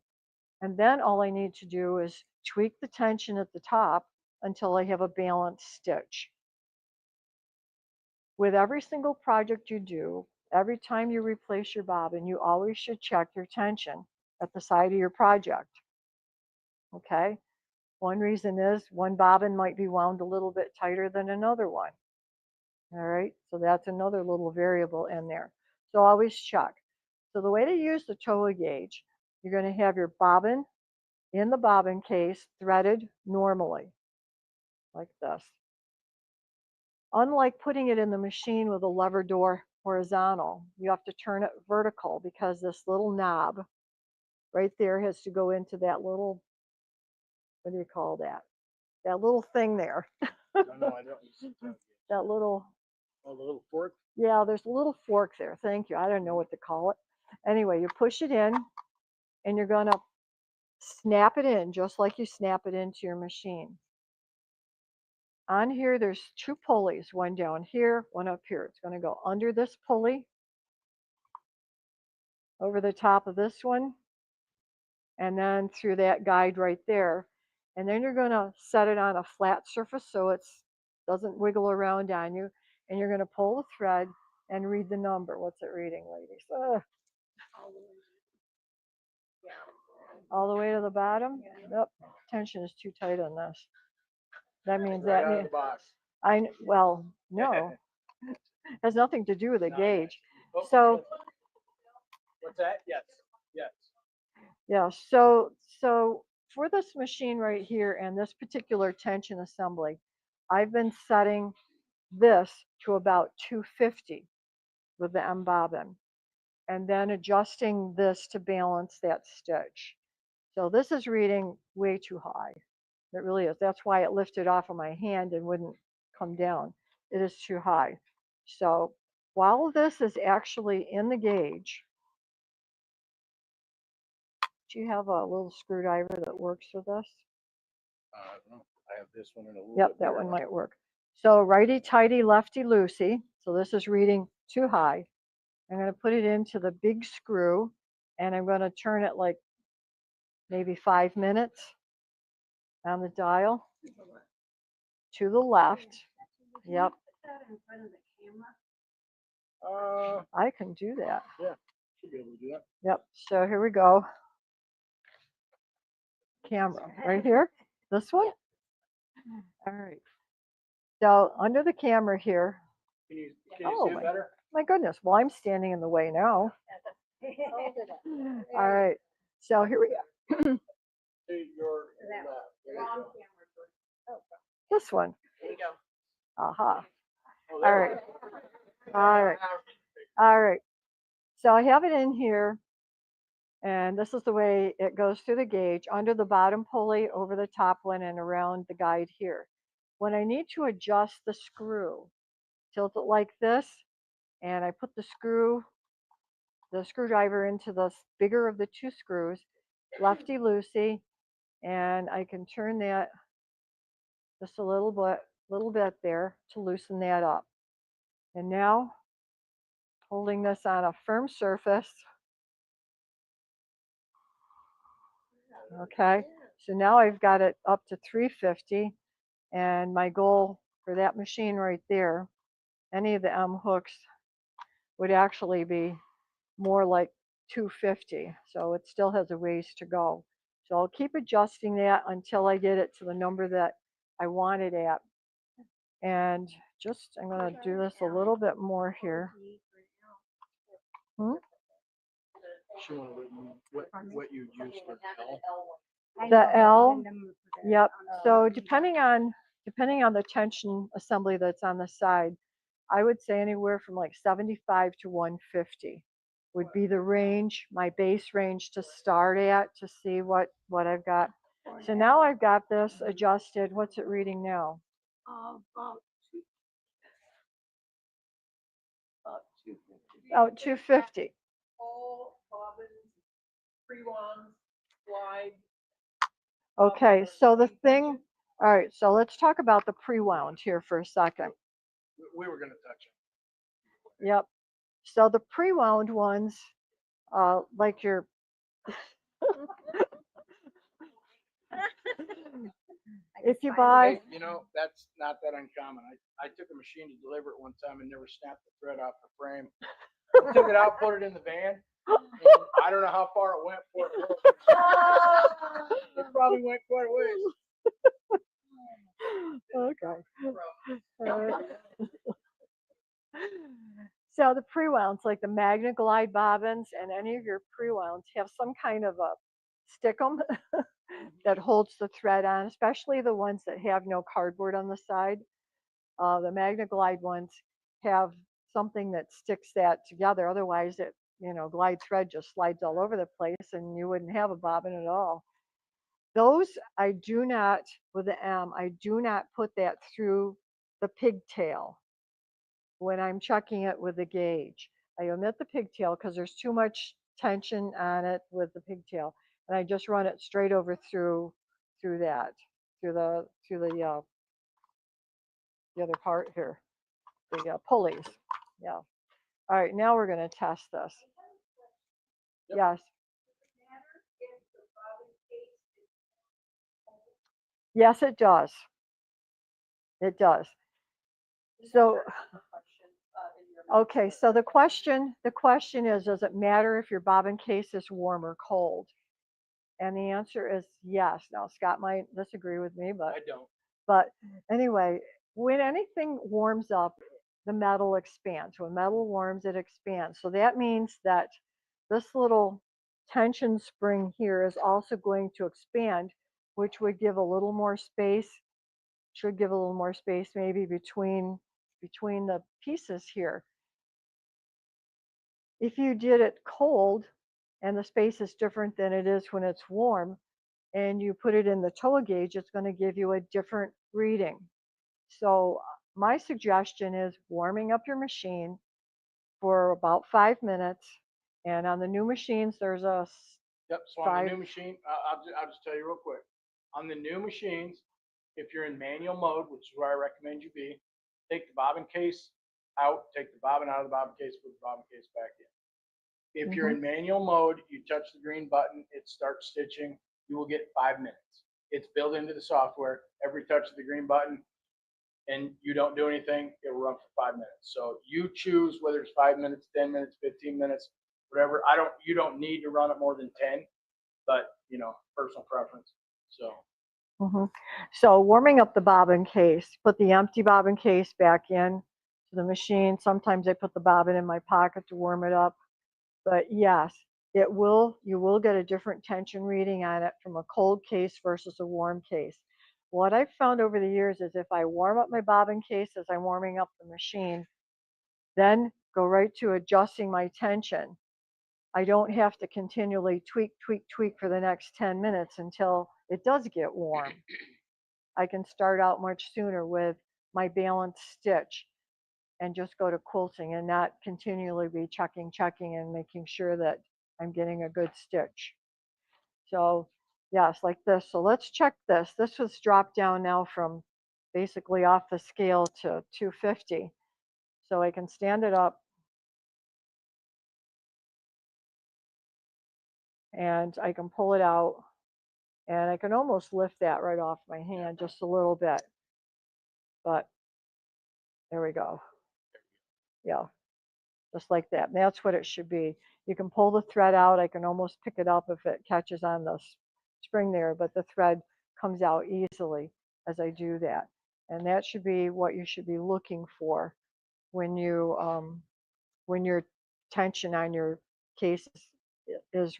and then all I need to do is tweak the tension at the top until I have a balanced stitch. With every single project you do, every time you replace your bobbin, you always should check your tension at the side of your project. Okay? One reason is one bobbin might be wound a little bit tighter than another one. All right, so that's another little variable in there. So always check. So the way to use the Toa gauge, you're going to have your bobbin in the bobbin case threaded normally, like this. Unlike putting it in the machine with a lever door horizontal, you have to turn it vertical because this little knob right there has to go into that little, what do you call that? That little thing there. No, I don't. That little, Oh, the little fork? yeah, there's a little fork there. Thank you. I don't know what to call it. Anyway, you push it in and you're going to snap it in just like you snap it into your machine. On here, there's two pulleys, one down here, one up here. It's going to go under this pulley, over the top of this one, and then through that guide right there. And then you're going to set it on a flat surface so it doesn't wiggle around on you. And you're going to pull the thread and read the number. What's it reading, ladies? All the way to the bottom? Yep, tension is too tight on this. That means Right that out of means the box. well, no, has nothing to do with the gauge. Oh, So what's that? Yes. Yes. yeah, so for this machine right here and this particular tension assembly, I've been setting this to about 250 with the M bobbin, and then adjusting this to balance that stitch. So this is reading way too high. It really is. That's why it lifted off of my hand and wouldn't come down. It is too high. So while this is actually in the gauge, do you have a little screwdriver that works for this? I don't know. I have this one and a little Yep, bit that bigger one might work. So righty tighty, lefty loosey. So this is reading too high. I'm going to put it into the big screw and I'm going to turn it like maybe 5 minutes on the dial to the left. Yep, I can do that. Yeah, should be able to do that. Yep, so here we go. Camera right here, this one. All right. So under the camera here. Can you Oh, see it better? my goodness. Well, I'm standing in the way now. All right. So here we go. To your left. There you go. This one. There you go. Aha. Oh, All there right. All right. All right. So I have it in here And this is the way it goes through the gauge, under the bottom pulley, over the top one, and around the guide here. When I need to adjust the screw, tilt it like this, and I put the screwdriver into the bigger of the two screws, lefty-loosey, and I can turn that just a little bit there to loosen that up. And now, holding this on a firm surface, okay, so now I've got it up to 350, and my goal for that machine right there, any of the M hooks, would actually be more like 250. So it still has a ways to go. So I'll keep adjusting that until I get it to the number that I want it at. And just, I'm going to do this a little bit more here. She wanted what you use for L. The L, yep. So depending on the tension assembly that's on the side, I would say anywhere from like 75 to 150 would be the range, my base range to start at, to see what I've got. So now I've got this adjusted. What's it reading now? About 250. Okay, so the thing, all right, so let's talk about the pre-wound here for a second. We were going to touch it. Yep. So the pre-wound ones, like your if you buy, Hey, that's not that uncommon. I took a machine to deliver it one time and never snapped the thread off the frame. I took it out, put it in the van. And I don't know how far it went for it. It probably went quite a ways. okay. So the pre-wounds, like the Magna Glide bobbins and any of your pre-wounds, have some kind of a stickum that holds the thread on, especially the ones that have no cardboard on the side. The Magna Glide ones have something that sticks that together. Otherwise, it, glide thread just slides all over the place and you wouldn't have a bobbin at all. Those I do not, with the M, I do not put that through the pigtail when I'm checking it with the gauge. I omit the pigtail because there's too much tension on it with the pigtail, and I just run it straight over through the other part here, the pulleys. Yeah. All right, now we're going to test this. Yep. Yes. Yes, it does. It does. So, okay, so the question is, does it matter if your bobbin case is warm or cold? And the answer is yes. Now, Scott might disagree with me, but I don't. But anyway, when anything warms up, the metal expands. When metal warms, it expands. So that means that this little tension spring here is also going to expand, which would give a little more space, should give a little more space maybe between the pieces here. If you did it cold and the space is different than it is when it's warm, and you put it in the toe gauge, it's going to give you a different reading. So my suggestion is warming up your machine for about 5 minutes. And on the new machines, there's a Yep. So on the new machine, I'll just tell you real quick. On the new machines, if you're in manual mode, which is where I recommend you be, take the bobbin case out, take the bobbin out of the bobbin case, put the bobbin case back in. If you're in manual mode, you touch the green button, it starts stitching. You will get 5 minutes. It's built into the software. Every touch of the green button, and you don't do anything, it will run for 5 minutes. So you choose whether it's 5 minutes, 10 minutes, 15 minutes, whatever. You don't need to run it more than 10, but personal preference. So. So warming up the bobbin case, put the empty bobbin case back in to the machine. Sometimes I put the bobbin in my pocket to warm it up. But yes, you will get a different tension reading on it from a cold case versus a warm case. What I've found over the years is if I warm up my bobbin case as I'm warming up the machine, then go right to adjusting my tension, I don't have to continually tweak, tweak, tweak for the next 10 minutes until it does get warm. I can start out much sooner with my balanced stitch and just go to quilting and not continually be checking, and making sure that I'm getting a good stitch. So yes, like this. So let's check this. This was dropped down now from basically off the scale to 250. So I can stand it up and I can pull it out and I can almost lift that right off my hand just a little bit. But there we go. Yeah, just like that. And that's what it should be. You can pull the thread out. I can almost pick it up if it catches on the spring there, but the thread comes out easily as I do that. And that should be what you should be looking for when you when your tension on your case is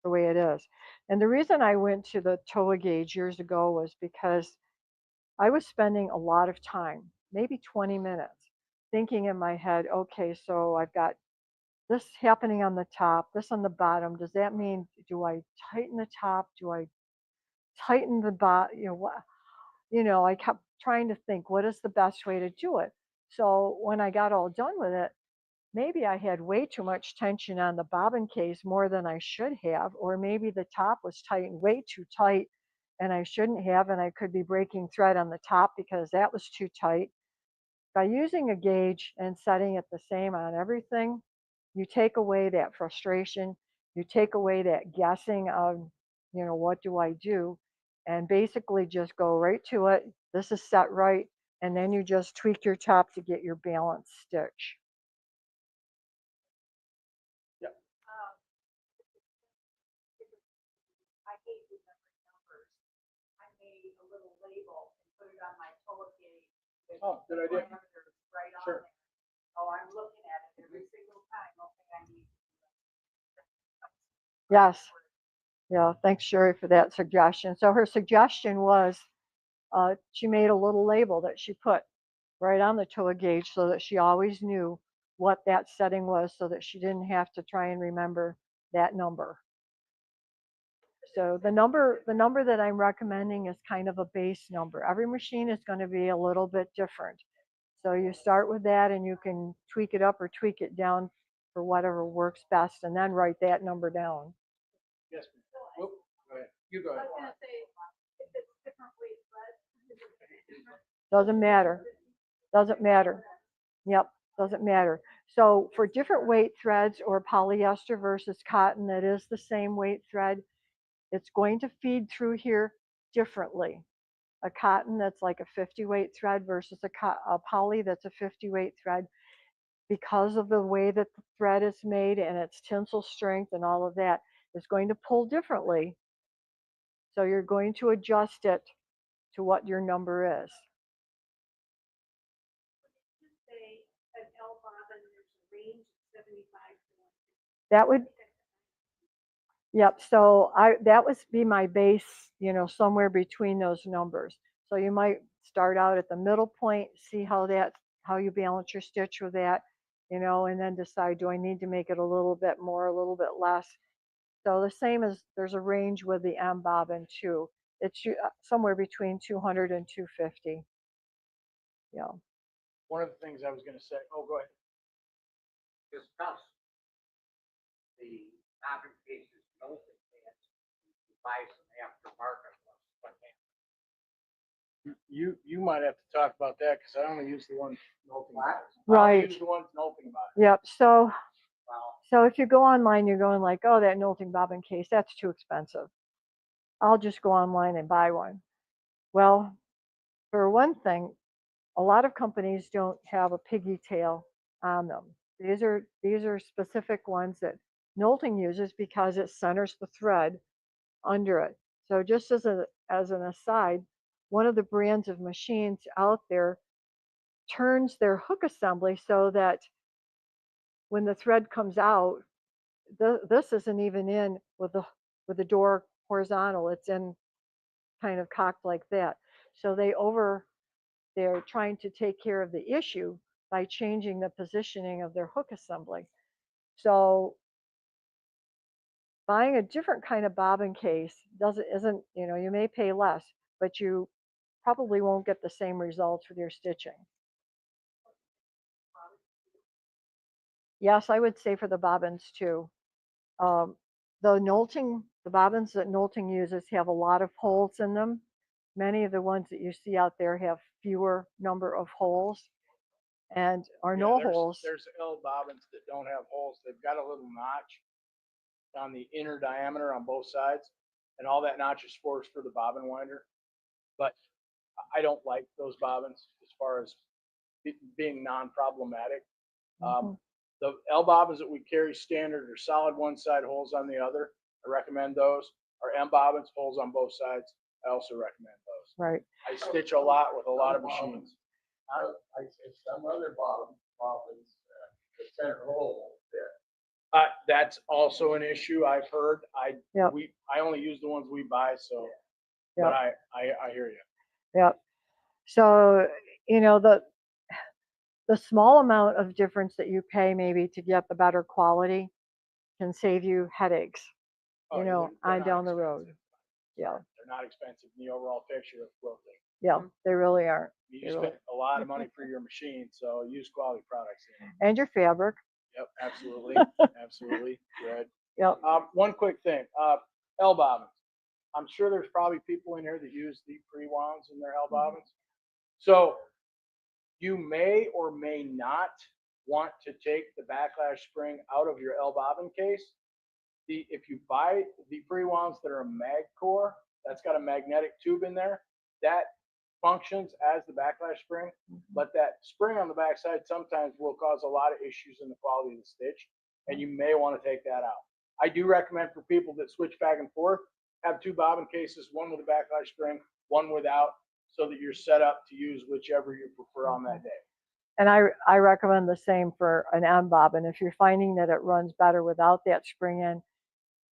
the way it is. And the reason I went to the TOA gauge years ago was because I was spending a lot of time, maybe 20 minutes, thinking in my head, okay, so I've got this happening on the top, this on the bottom. Does that mean, do I tighten the top? Do I tighten the bottom? I kept trying to think, what is the best way to do it? So when I got all done with it, maybe I had way too much tension on the bobbin case more than I should have, or maybe the top was tightened way too tight and I shouldn't have, and I could be breaking thread on the top because that was too tight. By using a gauge and setting it the same on everything, you take away that frustration, you take away that guessing of, what do I do? And basically just go right to it. This is set right. And then you just tweak your top to get your balanced stitch. I hate remembering numbers. I made a little label and put it on my toilet gauge. with Oh, good the idea. parameters right on Sure. there. Oh, I'm looking at it every single time, hoping I need. Yes. Yeah. Thanks, Sherry, for that suggestion. So her suggestion was she made a little label that she put right on the toa gauge so that she always knew what that setting was so that she didn't have to try and remember that number. So the number that I'm recommending is kind of a base number. Every machine is going to be a little bit different. So you start with that and you can tweak it up or tweak it down for whatever works best and then write that number down. Yes. Whoop. Go ahead. You go ahead. Doesn't matter. Doesn't matter. Yep, doesn't matter. So for different weight threads or polyester versus cotton that is the same weight thread, it's going to feed through here differently. A cotton that's like a 50 weight thread versus a poly that's a 50 weight thread, because of the way that the thread is made and its tensile strength and all of that, is going to pull differently. So you're going to adjust it to what your number is. That would, yep. So that would be my base, somewhere between those numbers. So you might start out at the middle point, see how you balance your stitch with that, and then decide, do I need to make it a little bit more, a little bit less? So the same as there's a range with the M bobbin too. It's somewhere between 200 and 250. Yeah. One of the things I was going to say. Oh, go ahead. Discuss the bobbin cases, Nolting pants, buy some aftermarket ones. What happens? You might have to talk about that because I only use the one Nolting about it. Right. I use the ones Nolting about it. Yep. So Well, if you go online, you're going like, oh, that Nolting bobbin case, that's too expensive. I'll just go online and buy one. Well, for one thing, a lot of companies don't have a piggy tail on them. These are specific ones that Nolting uses because it centers the thread under it. So just as an aside, one of the brands of machines out there turns their hook assembly so that when the thread comes out, this isn't even in with the door horizontal. It's in kind of cocked like that. So they're trying to take care of the issue by changing the positioning of their hook assembly. So buying a different kind of bobbin case isn't, you may pay less, but you probably won't get the same results with your stitching. Yes, I would say for the bobbins too. The bobbins that Nolting uses have a lot of holes in them. Many of the ones that you see out there have fewer number of holes and or no holes. There's L bobbins that don't have holes. They've got a little notch on the inner diameter on both sides, and all that notch is for the bobbin winder. But I don't like those bobbins as far as being non-problematic. The L bobbins that we carry standard are solid one side, holes on the other. I recommend those. Our M bobbins, holes on both sides. I also recommend those. Right. I stitch a lot with a lot of machines. I say some other bobbins, the center hole there. That's also an issue I've heard. Yep. I only use the ones we buy, so Yep. but I hear you. Yep. So, the small amount of difference that you pay maybe to get the better quality can save you headaches, Oh, they're on on down the road. Yeah. They're not expensive in the overall picture of quilting. Yeah, they really aren't. You spend a lot of money for your machine, so use quality products. And your fabric. Yep, absolutely, absolutely. Good. Yep. One quick thing, L bobbins. I'm sure there's probably people in here that use the pre-wounds in their L bobbins. So you may or may not want to take the backlash spring out of your L bobbin case. If you buy the pre-wounds that are a mag core, that's got a magnetic tube in there, that functions as the backlash spring, but that spring on the backside sometimes will cause a lot of issues in the quality of the stitch, and you may want to take that out. I do recommend for people that switch back and forth, have two bobbin cases, one with a backlash spring, one without, so that you're set up to use whichever you prefer on that day. And I recommend the same for an M bobbin. If you're finding that it runs better without that spring in,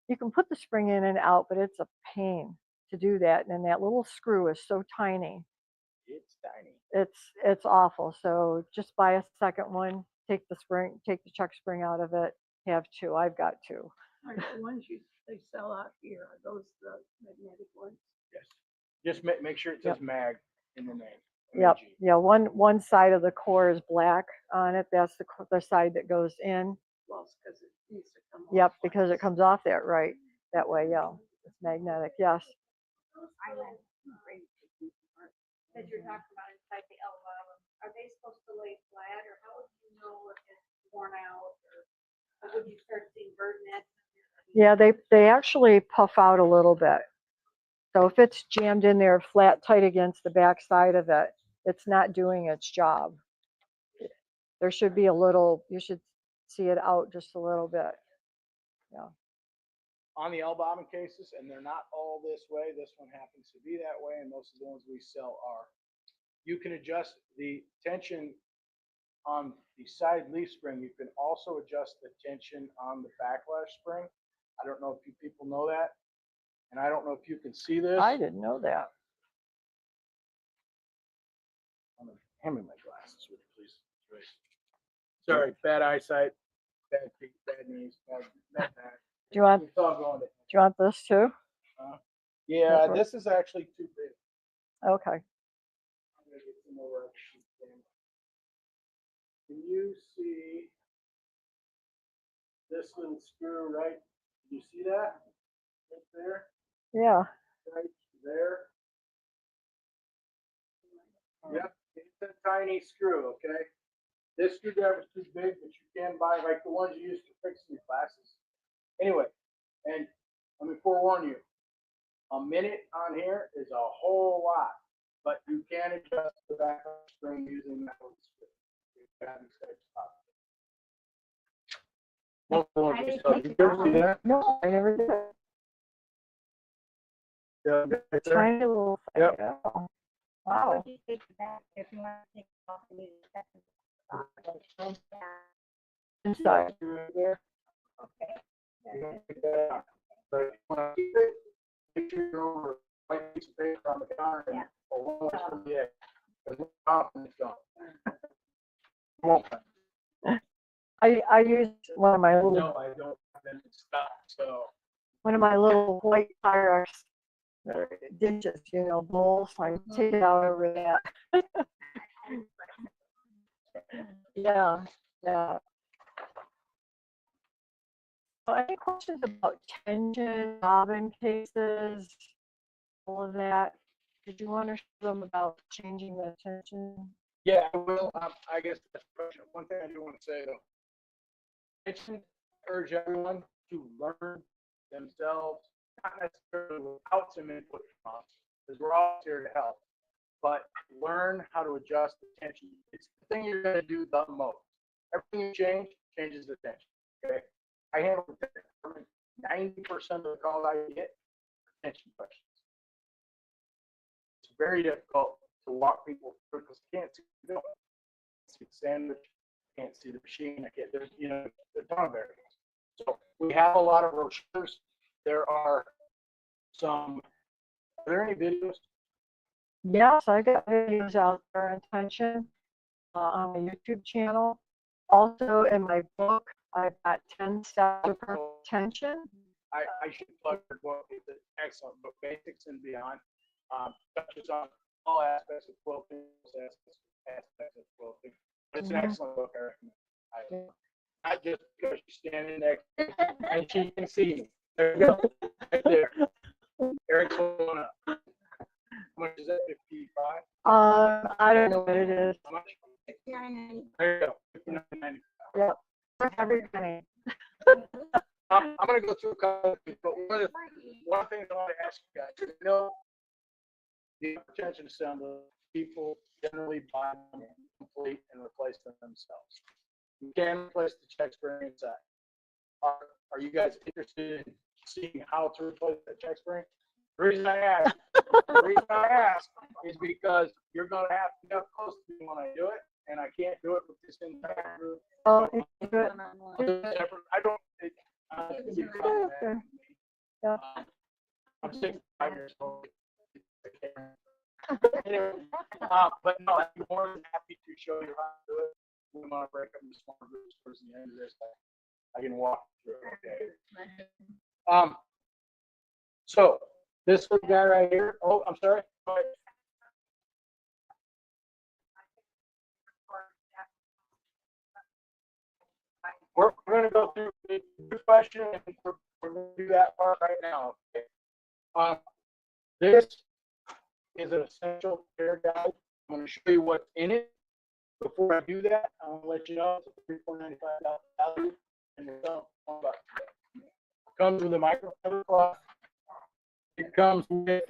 you can put the spring in and out, but it's a pain to do that. And that little screw is so tiny. It's tiny. It's awful. So just buy a second one, take the check spring out of it, have two. I've got two. Are the ones they sell out here, are those the magnetic ones? Yes. Just make sure it says mag in the name. Yep. MAG. Yeah. One side of the core is black on it. That's the side that goes in. Well, it's because it needs to come off. Yep. Because it comes off that way. Yeah. It's magnetic. Yes. Island that you're talking about inside the L bottom, are they supposed to lay flat, or how would you know if it's worn out, or would you start seeing bird nests? Yeah. They actually puff out a little bit. So if it's jammed in there flat tight against the back side of it, it's not doing its job. There should be you should see it out just a little bit. Yeah. On the L bobbin cases, and they're not all this way. This one happens to be that way, and most of the ones we sell are. You can adjust the tension on the side leaf spring. You can also adjust the tension on the backlash spring. I don't know if you people know that. And I don't know if you can see this. I didn't know that. Hand me my glasses, would you please? Sorry, bad eyesight, bad feet, bad knees, bad back. Do you want It's all going to. this too? Yeah, this is actually too big. Okay. I'm gonna get some more. Can you see this little screw right? Can you see that? Right there? Yeah. Right there. Yep, it's a tiny screw, okay? This screwdriver is too big, but you can buy like the ones you use for fixing your glasses. Anyway, and let me forewarn you, a minute on here is a whole lot, but you can adjust the back spring using that little screw. You ever see that? No, I never did. Yeah, right there. Tiny little thing. Yep. Yeah. How Wow. would you take it back if you want to take it off and use it? Inside. There. Okay. You don't take that out. But if you want to keep it, make sure you're over a white piece of paper on the counter and or one way from the edge. Because it's off and it's gone. Won't. I used one of my little. No, I don't have them in stock, so one of my little white Pyrex dishes, bowls. I take it out over that. Yeah, yeah. Any questions about tension, bobbin cases, all of that? Did you want to show them about changing the tension? Yeah, I will. I guess that's the question. One thing I do want to say though, I should urge everyone to learn themselves, not necessarily without some input from us, because we're all here to help, but learn how to adjust the tension. It's the thing you're going to do the most. Everything you change changes the tension. Okay, I handle 90% of the calls I get are tension questions. It's very difficult to walk people through because you can't see the film. See the sandwich, can't see the machine. I can't. There's a ton of variables. So we have a lot of brochures. There are some. Are there any videos? Yes, I got videos out there on tension on my YouTube channel. Also, in my book, I've got 10 steps of tension. I should plug your book. It's an excellent book, Basics and Beyond. Touches on all aspects of quilting, aspects of quilting. It's an excellent book. I recommend. Not just because you're standing next and she can see me. There you go. Right there. Eric's going up. How much is that? 55? I don't know what it is. How much? There you go. 59.95. Yep. Every penny. I'm going to go through a couple of things, but one of the things I want to ask you guys, the attention assembly, people generally buy them complete and replace them themselves. You can replace the check spring inside. Are you guys interested in seeing how to replace the check spring? The reason I ask is because you're going to have to get close to me when I do it, and I can't do it with this entire group. Oh, you can do it. I don't. Yeah. I'm 65 years old. Anyway, but no, I'm more than happy to show you how to do it. We want to break up into smaller groups towards the end of this. I can walk through it. Okay. So this little guy right here. Oh, I'm sorry. Go ahead. We're going to go through the question, and we're going to do that part right now. Okay. This is an essential care guide. I'm going to show you what's in it. Before I do that, I want to let you know it's a $34.95 value, and it's $1. It comes with a microfiber cloth. It comes with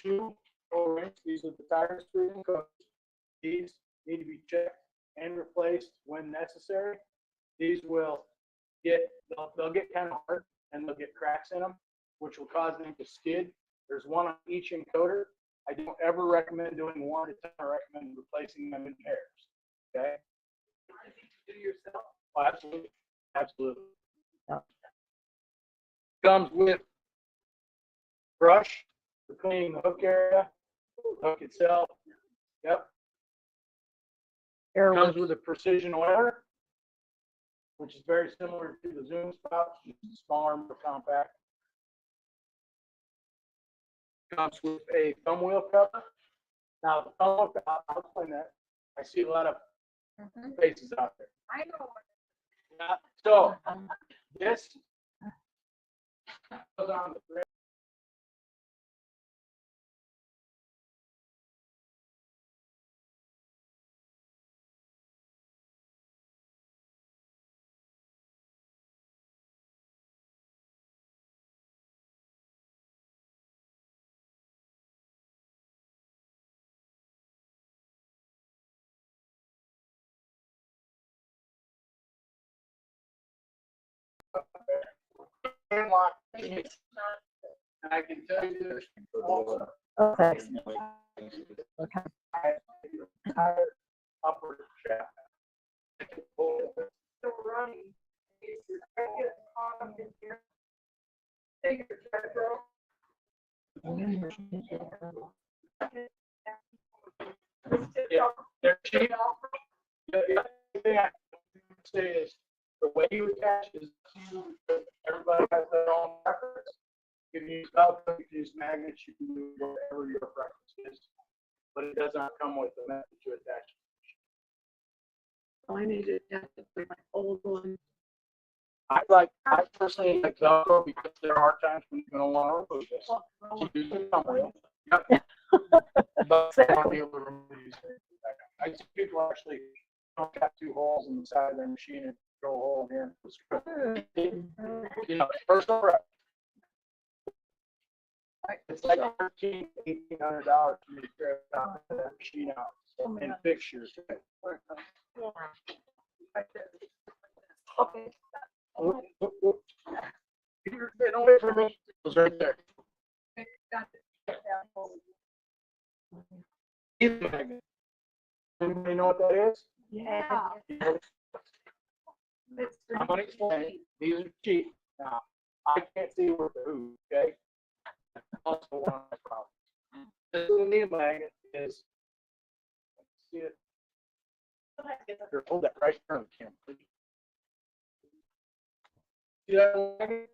two O-rings. These are the tire screws. These need to be checked and replaced when necessary. These will they'll get kind of hard and they'll get cracks in them, which will cause them to skid. There's one on each encoder. I don't ever recommend doing one at a time. I recommend replacing them in pairs. Okay? Do yourself? Oh, absolutely. Absolutely. Yeah. Comes with brush for cleaning the hook area, hook itself. Yep. Comes with a precision oiler, which is very similar to the Zoom spout, just smaller, more compact. Comes with a thumb wheel cover. Now, the thumb wheel cover, I'll explain that. I see a lot of faces out there. I know. Yeah, so, this goes on the thread. Lock. And I can tell you this also. Okay. Okay. Upper shaft. Still running. Take your check, bro. Yeah, they're cheap. The thing I say is The way you attach is everybody has their own preference. If you use Velcro, you can use magnets, you can do whatever your preference is. But it does not come with the method to attach. I need to test it for my old one. I personally like Velcro because there are times when you're gonna want to remove this. So you use some of them. Yep. But I want to be able to remove these. I see people actually don't have 2 holes in the side of their machine and drill a hole here. You know, personal preference. It's like $1,300, $1,800 for me to grab that machine out and fixtures. Okay. Whoop, whoop, whoop. You're getting away from me. It was right there. Got it. These magnets. Anybody know what that is? Yeah. I'm gonna explain. These are cheap. Now, I can't see with the hoop, okay? Also one of my problems. This little needle magnet is, see it? Here, hold that right in front of the camera, please. See that little magnet?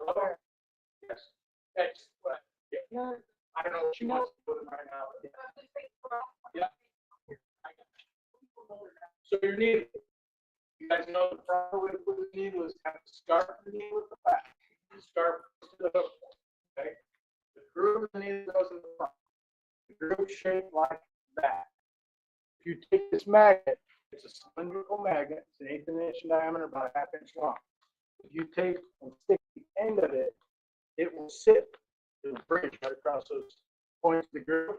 Hello? Yes. That's what, yeah. I don't know what she wants to put in right now. But yeah. So your needle. You guys know the proper way to put the needle is kind of start the needle at the back. Start to the hook. Okay? The groove of the needle goes in the front. The groove shaped like that. If you take this magnet, it's a cylindrical magnet, it's an 1/8 inch in diameter, about a 1/2 inch long. If you take and stick the end of it, it will sit to the bridge right across those points of the groove,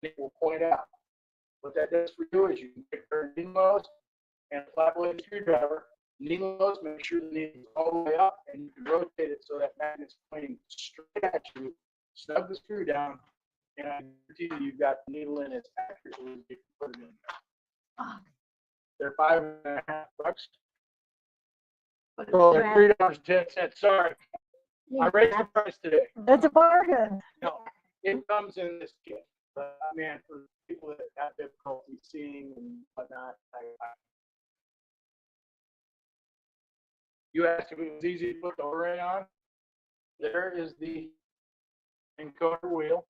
and it will point out. What that does for you is you can take your needle nose and a flat blade screwdriver, needle nose, make sure the needle is all the way up, and you can rotate it so that magnet's pointing straight at you. Snug the screw down, and I guarantee you, you've got the needle in as accurately as you can put it in. They're $5.50. So they're $3.10. Sorry, I raised the price today. It's a bargain. No, it comes in this kit. But I mean, for people that have difficulty seeing and whatnot, you asked if it was easy to put the O-ring on. There is the encoder wheel.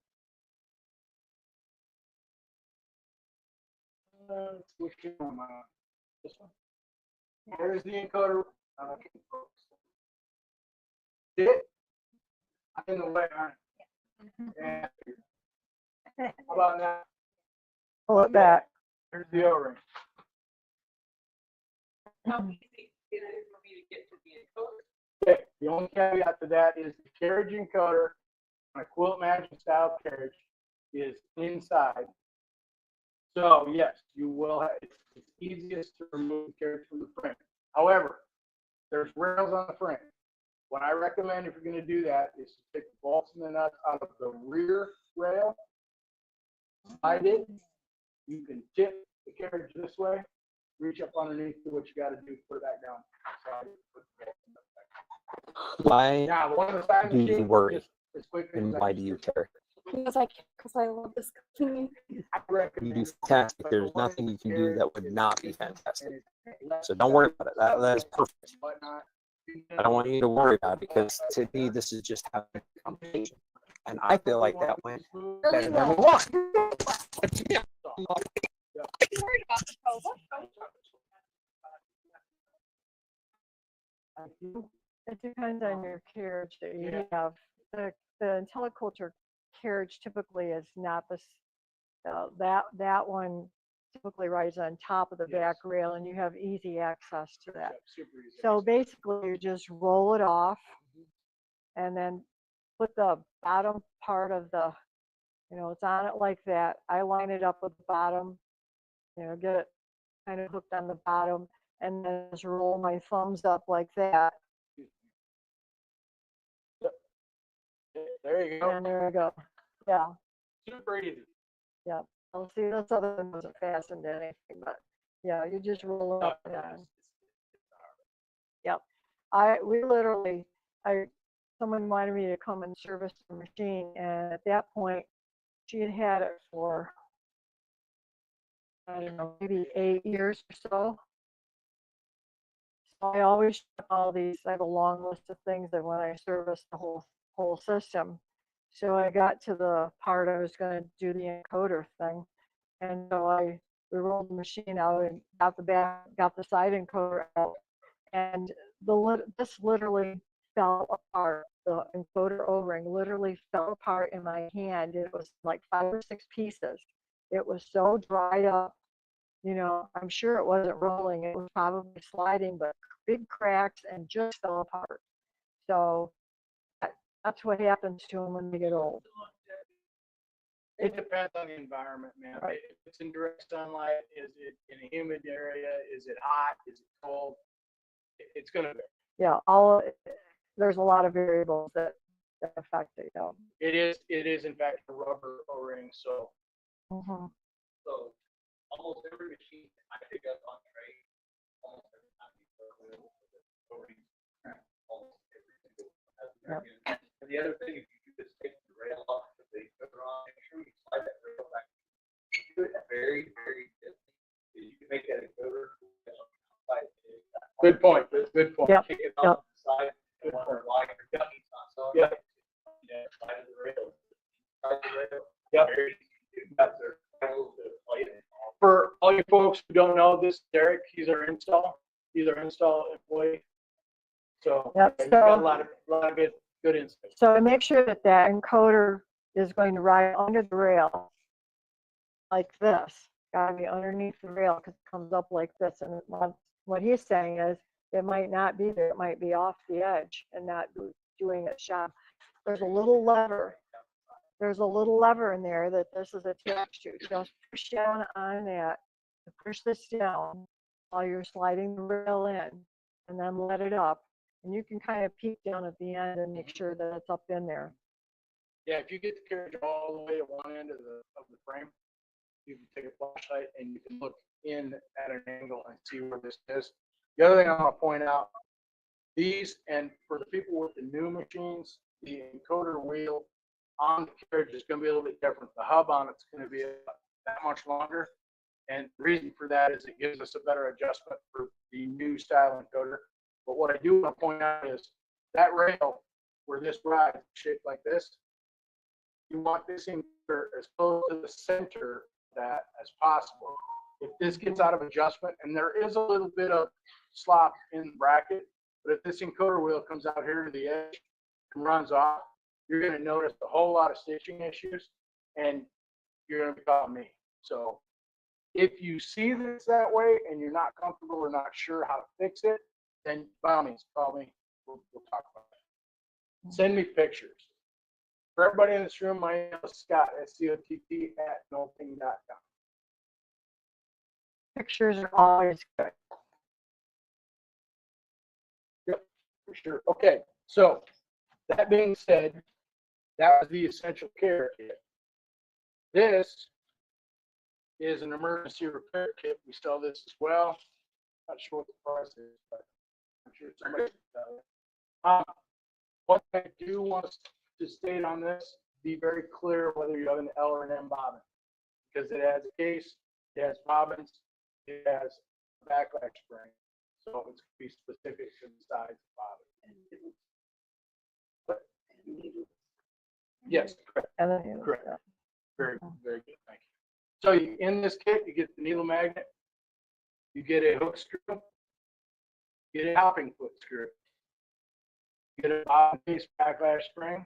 Which one am I on? This one? There's the encoder. See it? I'm in the way, aren't I? Yeah. How about now? Pull it back. Here's the O-ring. How easy is it for me to get to the encoder? Okay, the only caveat to that is the carriage encoder on a quilt matching style carriage is inside. So yes, you will have, it's easiest to remove the carriage from the frame. However, there's rails on the frame. What I recommend if you're going to do that is to take the bolts and the nuts out of the rear rail, slide it. You can tip the carriage this way, reach up underneath, do what you got to do, put it back down. Slide it, put the bolts and nuts back. Why Now, one of the side do you machines, worry? just as quickly And as I why can do you switch. care? Because I love this company. I You recommend do fantastic. There's nothing you can do that would not be fantastic. So don't worry about it. That is perfect. I don't want you to worry about it because to me, this is just having a conversation. And I feel like that went better than we want. Yeah. Worried about the pro. It depends on your carriage that you have. The IntelliCulture carriage typically is not this, that one typically rides on top of the back rail and you have easy access to that. So basically you just roll it off and then put the bottom part of the, it's on it like that. I line it up with the bottom, get it kind of hooked on the bottom and then just roll my thumbs up like that. There you go. And there I go. Yeah. Super easy. Yeah. I'll see this other one wasn't fastened to anything, but yeah, you just roll it up and down. Yep. Someone wanted me to come and service the machine, and at that point, she had had it for, I don't know, maybe 8 years or so. I always check all these. I have a long list of things that when I service the whole system. So I got to the part I was going to do the encoder thing, and so we rolled the machine out and got the side encoder out, and this literally fell apart. The encoder O-ring literally fell apart in my hand. It was like 5 or 6 pieces. It was so dried up. You know, I'm sure it wasn't rolling. It was probably sliding, but big cracks and just fell apart. So that's what happens to them when they get old. It depends on the environment, man. Right. If it's in direct sunlight, is it in a humid area? Is it hot? Is it cold? It's going to vary. Yeah, there's a lot of variables that affect it. Yeah. It is in fact a rubber O-ring. So, Mm-hmm. So almost every machine I pick up on trade, almost every time you throw it over, almost every single one has an air. And the other thing, if you just take the rail off the base cover on, make sure you slide that rail back. Do it very, very gently. You can make that a cover. good point. Good point. Yep. Kick it off the side. And when the line or ducky's not so. Yep. Yeah, slide of the rail. Slide the rail. Yep. Very easy to do that. There's rails to play it. For all you folks who don't know, this is Derek. He's our install employee. So Yep, he's got a so- lot of good insight. So to make sure that that encoder is going to ride under the rail like this, gotta be underneath the rail because it comes up like this. And what he's saying is it might not be there. It might be off the edge and not doing its job. There's a little lever. There's a little lever in there that this is attached to. Just push down on that, push this down while you're sliding the rail in, and then let it up. And you can kind of peek down at the end and make sure that it's up in there. Yeah, if you get the carriage all the way to one end of the frame, you can take a flashlight and you can look in at an angle and see where this is. The other thing I want to point out, these, and for the people with the new machines, the encoder wheel on the carriage is going to be a little bit different. The hub on it's going to be that much longer. And the reason for that is it gives us a better adjustment for the new style encoder. But what I do want to point out is that rail where this rides shaped like this, you want this encoder as close to the center of that as possible. If this gets out of adjustment, and there is a little bit of slop in the bracket, but if this encoder wheel comes out here to the edge and runs off, you're going to notice a whole lot of stitching issues, and you're going to be calling me. So if you see this that way and you're not comfortable or not sure how to fix it, then by all means, call me. We'll talk about it. Send me pictures. For everybody in this room, my email is Scott, SCOTT@nolting.com. Pictures are always good. Yep, for sure. Okay, so that being said, that was the essential care kit. This is an emergency repair kit. We sell this as well. Not sure what the price is, but I'm sure somebody can tell you. What I do want to state on this, be very clear whether you have an L or an M bobbin, because it has a case, it has bobbins, it has a backlash spring. So it's going to be specific to the size of bobbin. But, yes, correct. And then, Correct. Very, very good. Thank you. So in this kit, you get the needle magnet, you get a hook screw, you get a hopping foot screw, you get a bobbin case backlash spring,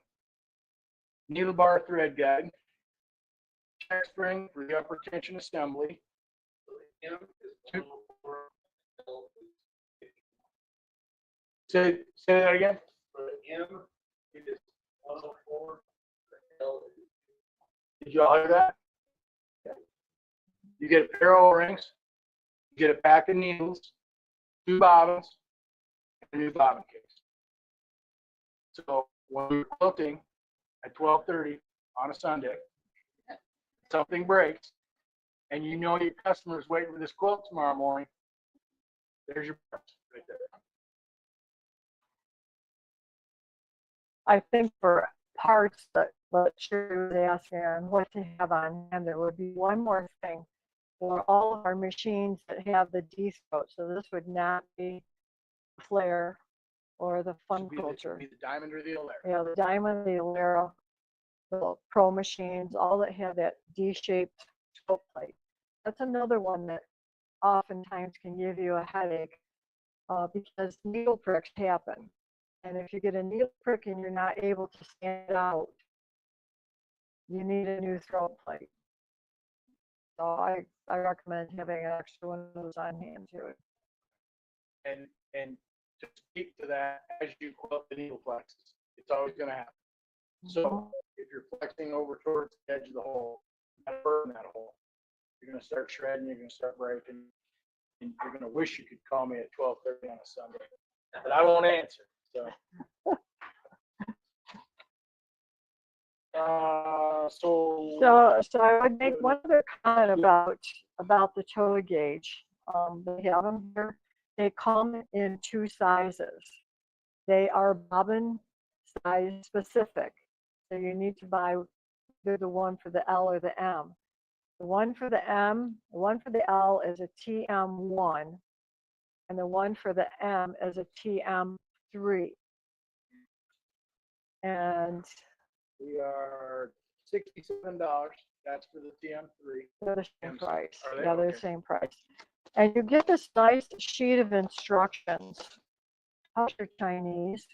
needle bar thread guide, check spring for the upper tension assembly. Say that again. For the M, it is 104. The L is Did you all hear that? You get a pair of O-rings, you get a pack of needles, 2 bobbins, and a new bobbin case. So when we're quilting at 12:30 on a Sunday, something breaks, and you know your customer's waiting for this quilt tomorrow morning, there's your parts right there. I think for parts that Sherry was asking on what to have on hand, there would be one more thing for all of our machines that have the D-throat. So this would not be flare or the fun Should be the- quilter. should be the diamond or the Alera. You know, the diamond, the Alera, the pro machines, all that have that D-shaped toe plate. That's another one that oftentimes can give you a headache because needle pricks happen. And if you get a needle prick and you're not able to stand out, you need a new throat plate. So I recommend having an extra one of those on hand too. And to speak to that, as you quilt the needle flexes, it's always going to happen. So if you're flexing over towards the edge of the hole, you gotta burn that hole. You're going to start shredding. You're going to start breaking. And you're going to wish you could call me at 12:30 on a Sunday, but I won't answer. So. So I would make one other comment about the toe gauge. They have them here. They come in two sizes. They are bobbin size specific. So you need to buy either the one for the L or the M. The one for the L is a TM1, and the one for the M is a TM3. And We are $67. That's for the TM3. they're the same M's. price. Are they? Yeah, they're the Okay. same price. And you get this nice sheet of instructions. How's your Chinese?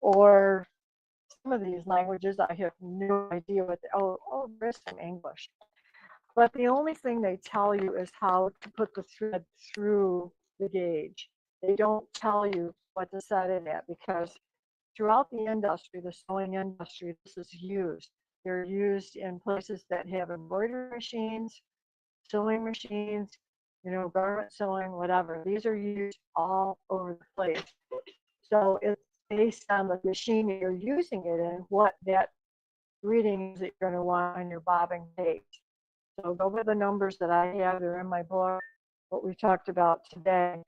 Or some of these languages, I have no idea what. There's some English. But the only thing they tell you is how to put the thread through the gauge. They don't tell you what to set it at because throughout the industry, the sewing industry, this is used. They're used in places that have embroidery machines, sewing machines, garment sewing, whatever. These are used all over the place. So it's based on the machine that you're using it in, what that reading is that you're going to want on your bobbing page. So go by the numbers that I have. They're in my book. What we talked about today,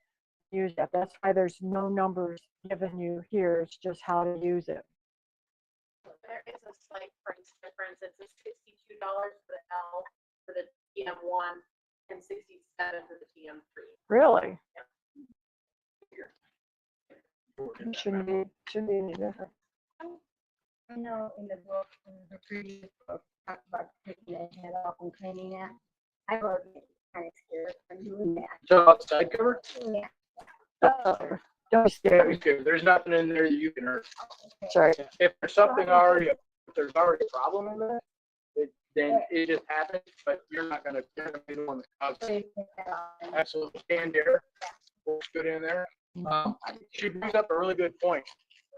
use that. That's why there's no numbers given you here. It's just how to use it. There is a slight price difference. It's a $62 for the L for the TM1 and $67 for the TM3. Really? Shouldn't Shouldn't be any different. I know in the book, in the previous book, talked about taking that head off and cleaning that. I was kind of scared from doing that. So outside cover? Yeah. Don't be scared. There's nothing in there that you can hurt. That's right. If there's something already, if there's already a problem in there, then it just happens, but you're not gonna be the one that causes it. Absolutely. Stand there. Looks good in there. She brings up a really good point.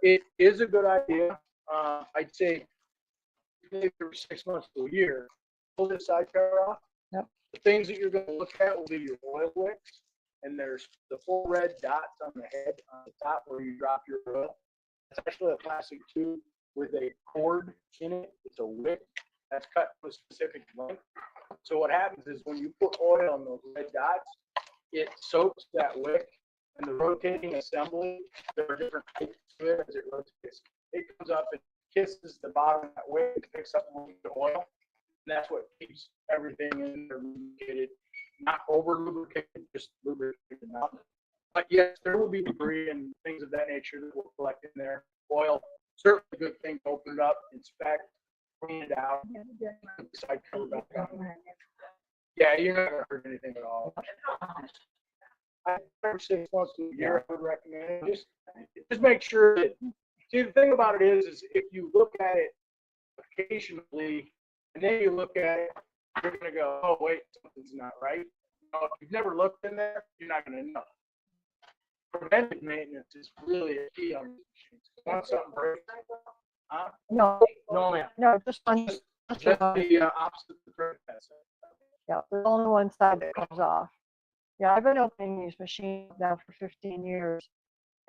It is a good idea. I'd say maybe for 6 months to a year, pull this side cover off. Yep. The things that you're going to look at will be your oil wicks, and there's the 4 red dots on the head on the top where you drop your oil. It's actually a plastic tube with a cord in it. It's a wick that's cut to a specific length. So what happens is when you put oil on those red dots, it soaks that wick, and the rotating assembly, there are different heights to it as it rotates. It comes up and kisses the bottom of that wick and picks up a little bit of oil. And that's what keeps everything in there lubricated, not over lubricated, just lubricated enough. But yes, there will be debris and things of that nature that will collect in there. Oil, certainly a good thing to open it up, inspect, clean it out, side cover back on. Yeah, you're not gonna hurt anything at all. Every 6 months to a year, I would recommend it. Just make sure that. See, the thing about it is if you look at it occasionally, and then you look at it, you're gonna go, oh wait, something's not right. If you've never looked in there, you're not gonna know. Preventive maintenance is really a key on these machines. Once something breaks, No, no man, no, just one. that's the opposite of the preventive. Yeah, there's only one side that comes off. Yeah, I've been opening these machines now for 15 years,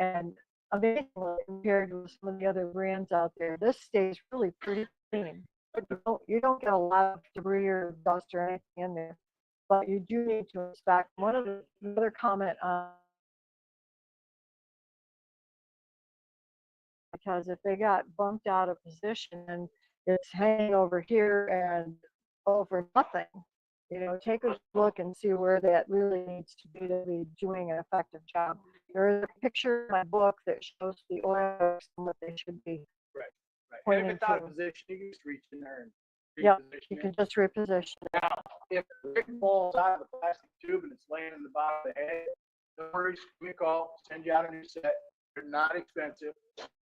and amazingly, compared with some of the other brands out there, this stays really pretty clean. You don't get a lot of debris or dust or anything in there, but you do need to inspect. One of the other comment on, because if they got bumped out of position and it's hanging over here and over nothing, You know, take a look and see where that really needs to be to be doing an effective job. There is a picture in my book that shows the oil and what they should be. Right. And Pointing if it's out of to. position, you can just reach in there and Yep, reposition you it. can just reposition. Now, if the Rick falls out of the plastic tube and it's laying in the bottom of the head, no worries, give me a call, send you out a new set. They're not expensive.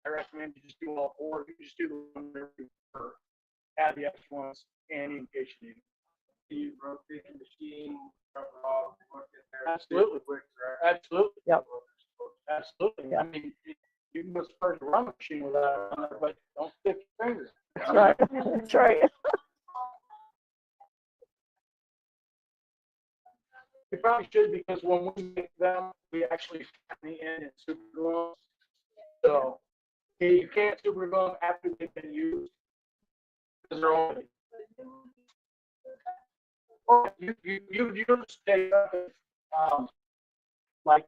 I recommend you just do all four. You just do the one that you prefer. Add the extra ones and in case you need them. You rotate the machine, drop it off, put it there. Absolutely. Quick, right? Absolutely. Yep. Absolutely. Yeah. I mean, you can go start the run machine without it on there, but don't stick your fingers. That's right. That's right. You probably should because when we make them, we actually fasten the end and super glue them. So you can't super glue them after they've been used. Because they're only. Or you just take like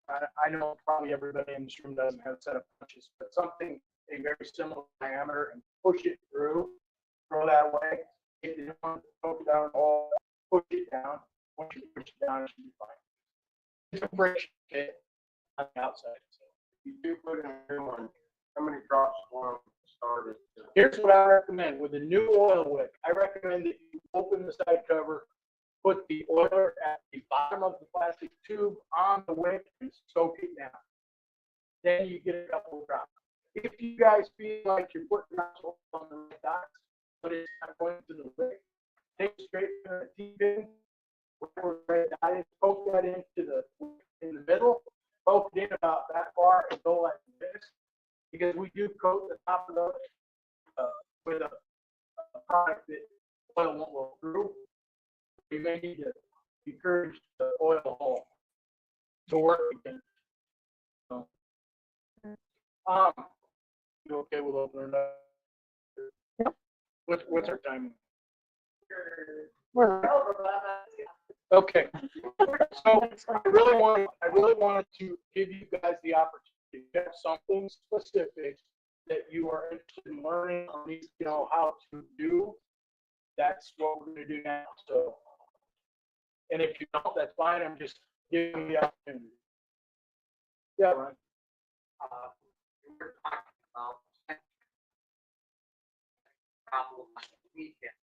I know probably everybody in this room doesn't have a set of punches, but something a very similar diameter and push it through, throw that away. If you don't poke it down at all, push it down. Once you push it down, it should be fine. It's a friction kit on the outside. So You do put in a new one, how many drops of oil started? here's what I recommend with a new oil wick. I recommend that you open the side cover, put the oiler at the bottom of the plastic tube on the wick and soak it down. Then you get a couple of drops. If you guys feel like you're putting drops on the right dots, but it's not going to the wick, take it straight from the T-pin, where the red dot is, poke that into the in the middle, poke it in about that far and go like this, because we do coat the top of those with a product that oil won't go through. You may need to encourage the oil hole to work again. So, you okay with opening it up? Yep. What's our time? We're Okay. So I really wanted to give you guys the opportunity to get something specific that you are interested in learning or need to know how to do. That's what we're going to do now. So, and if you don't, that's fine. I'm just giving you the opportunity. Yeah, Ryan. We were talking about problem weekend.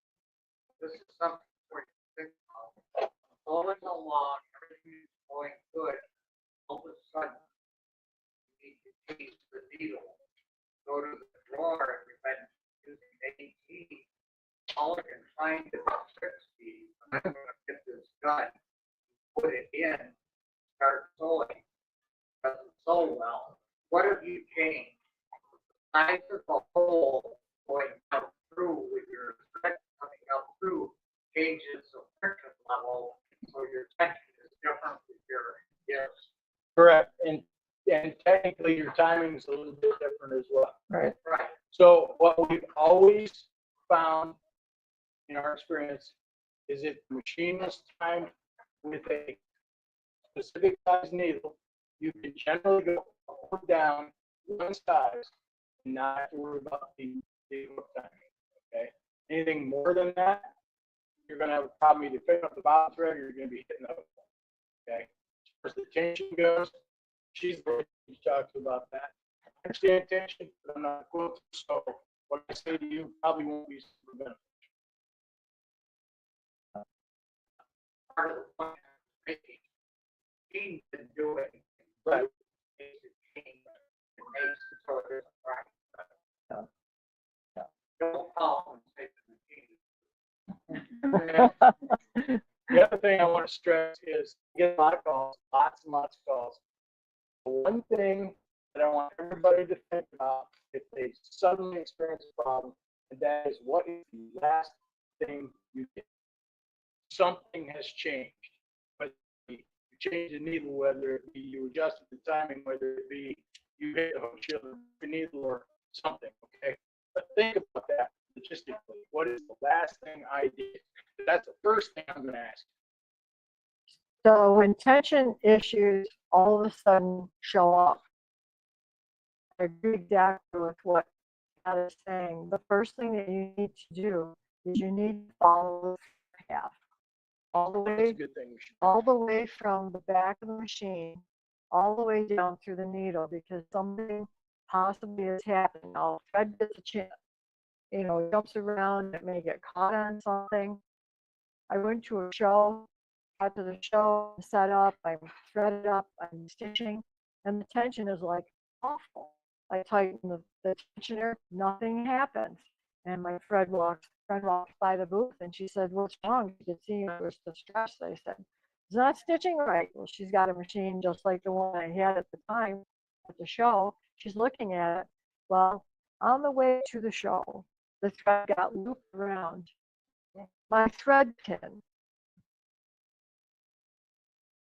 This is something for you to think about. Going along, everything is going good. All of a sudden, you need to change the needle. Go to the drawer and you've been using 18. All I can find is 60. I'm gonna get this done. Put it in, start sewing. Doesn't sew well. What have you changed? Size of the hole going out through with your thread coming out through changes the friction level, so your tension is different with your hips. Correct. And technically your timing is a little bit different as well. right. Right. So what we've always found in our experience is if the machine is timed with a specific size needle, you can generally go up or down one size and not have to worry about the hook timing. Okay. Anything more than that, you're going to have a problem either picking up the bottom thread or you're going to be hitting the hook. Okay. As far as the tension goes, she's going to talk to about that. I understand tension, but I'm not a quilter, so what I say to you probably won't be super beneficial. Part of the point I'm making, he's been doing. Right. It makes it so it isn't right. Yeah. Don't call and say the machine. The other thing I want to stress is you get a lot of calls, lots and lots of calls. The one thing that I want everybody to think about if they suddenly experience a problem, and that is what is the last thing you did? Something has changed. But you change the needle, whether it be you adjusted the timing, whether it be you hit the hook shield or the needle or something, okay? But think about that logistically. What is the last thing I did? That's the first thing I'm going to ask. So when tension issues all of a sudden show up, I agree exactly with what Pat is saying. The first thing that you need to do is you need to follow the path. all the That's a way, good thing. We should. all the way from the back of the machine, all the way down through the needle, because something possibly has happened. Now, thread gets a chance, jumps around, it may get caught on something. I went to a show, got to the show, set up, I'm threaded up, I'm stitching, and the tension is like awful. I tighten the tensioner, nothing happens. And my friend walks by the booth and she said, "What's wrong?" She could see I was distressed. I said, "It's not stitching right." Well, she's got a machine just like the one I had at the time at the show. She's looking at it. Well, on the way to the show, the thread got looped around my thread pin.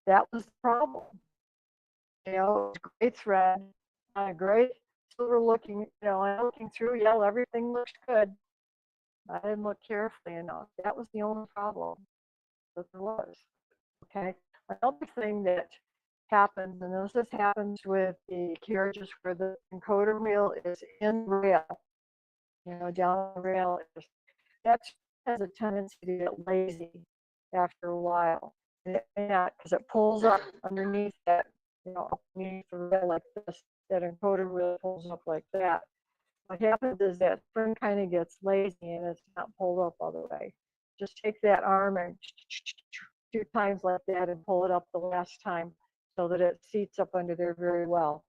That was the problem. It was great thread, a great silver looking, I'm looking through, yeah, everything looks good. I didn't look carefully enough. That was the only problem that there was. Okay. Another thing that happens, and this happens with the carriages where the encoder wheel is in rail, down the rail, that has a tendency to get lazy after a while. And it may not, because it pulls up underneath that, underneath the rail like this, that encoder wheel pulls up like that. What happens is that spring kind of gets lazy and it's not pulled up all the way. Just take that arm and 2 times like that and pull it up the last time so that it seats up under there very well.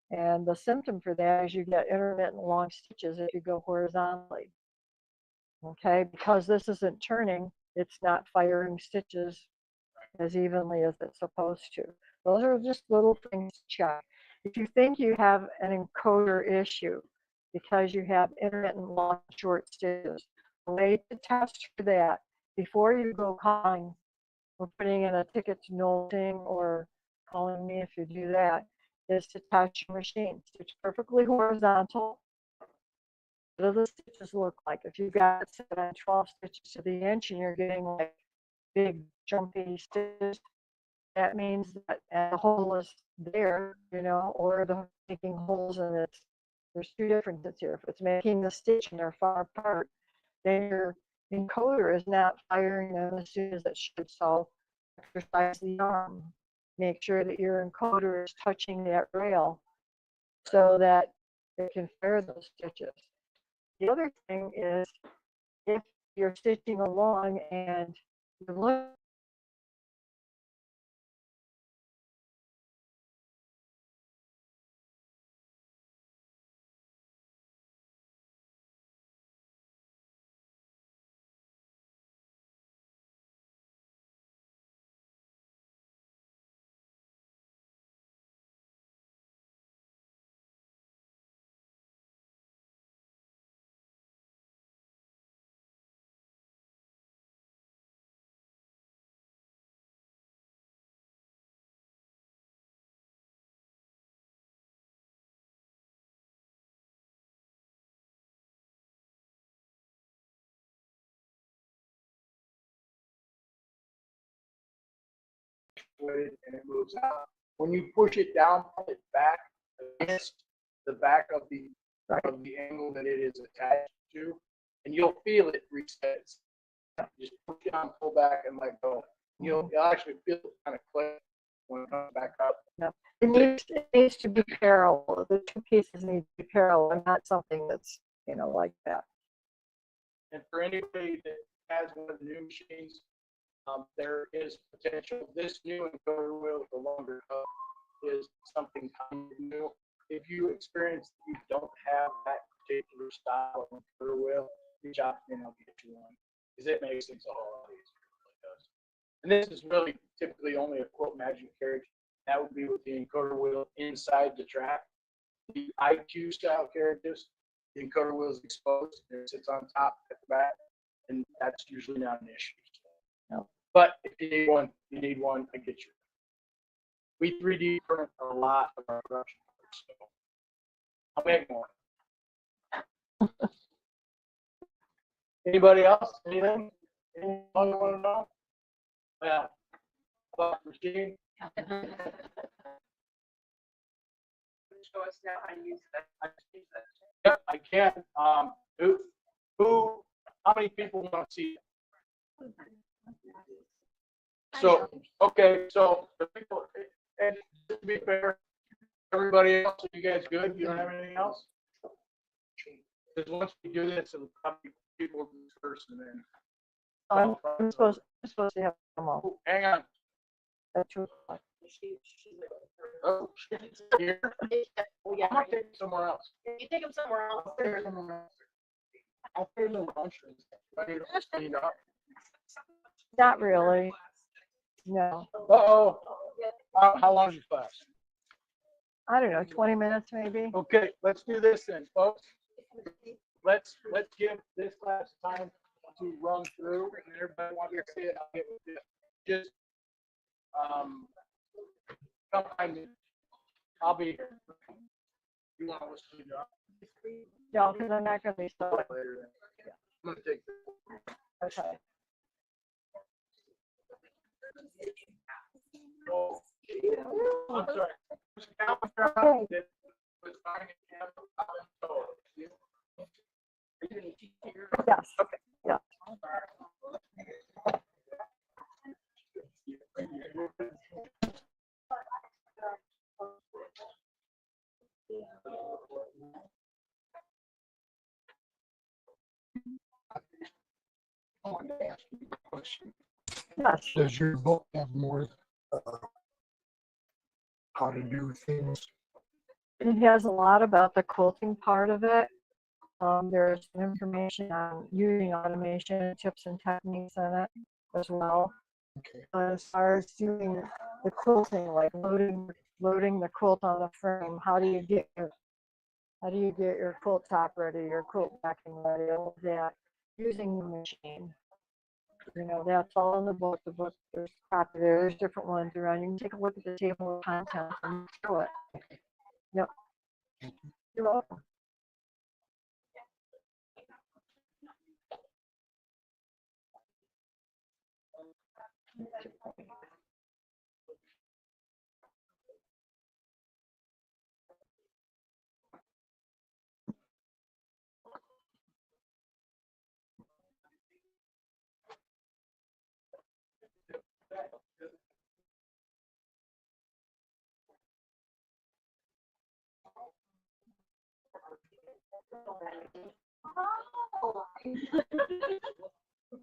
And the symptom for that is you get intermittent long stitches if you go horizontally. Okay, because this isn't turning, it's not firing stitches as evenly as it's supposed to. Those are just little things to check. If you think you have an encoder issue because you have intermittent long short stitches, the way to test for that before you go calling or putting in a ticket to Nolting or calling me if you do that is to test your machine. Stitch perfectly horizontal. What do the stitches look like? If you've got it set on 12 stitches to the inch and you're getting like big jumpy stitches, that means that the hole is there, or the making holes in it. There's two differences here. If it's making the stitch and they're far apart, then your encoder is not firing them as soon as it should. So exercise the arm. Make sure that your encoder is touching that rail so that it can fire those stitches. The other thing is if you're stitching along and you're looking And it moves out. When you push it down, pull it back against the back of the angle that it is attached to, and you'll feel it reset. Just push down, pull back, and let go. You'll actually feel it kind of click when it comes back up. Yeah. It needs to be parallel. The two pieces need to be parallel and not something that's, like that. And for anybody that has one of the new machines, there is potential. This new encoder wheel with the longer hub is something kind of new. If you experience that you don't have that particular style of encoder wheel, reach out to me and I'll get you one, because it makes things a whole lot easier. It really does. And this is really typically only a Quilt Magic carriage. That would be with the encoder wheel inside the track. The IQ style carriages, the encoder wheel is exposed and it sits on top at the back, and that's usually not an issue. No. But if you need one, I get you. We 3D print a lot of our production parts, so I'll make more. Anybody else? Anything? Anyone want to know? Yeah. About the machine? Show us now how to use that. Yep, I can. How many people want to see it? So, okay, so the people, and just to be fair, everybody else, are you guys good? You don't have anything else? Because once we do this, it'll probably people will disperse and then. I'm supposed to have them all Oh, hang on. at 2:00. Oh, shit. Here. Well, yeah, I'm gonna take it somewhere else. you take them somewhere else. I'll take it somewhere else. I'll put it in the lunchroom. I need to clean up. Not really. No, Uh-oh. How long is your class? I don't know, 20 minutes maybe. Okay, let's do this then, folks. Let's give this class time to run through, and everybody wants to see it, I'll get with you. Just, come find me. I'll be here. You want to listen to me? No, because I'm not going to be so. Later then. I'm gonna take this. Okay. Oh, I'm sorry. Was finding Campbell Island Tower. Yes. Yeah. I wanted to ask you a question. Yes. Does your book have more how to do things? It has a lot about the quilting part of it. There's some information on using automation, tips and techniques in it as well. Okay. As far as doing the quilting, like loading the quilt on the frame, how do you get your quilt top ready, your quilt backing ready, all of that, using the machine. You know, that's all in the book. The book, there's a copy there. There's different ones around. You can take a look at the table of contents and look through it. Yep. You're welcome.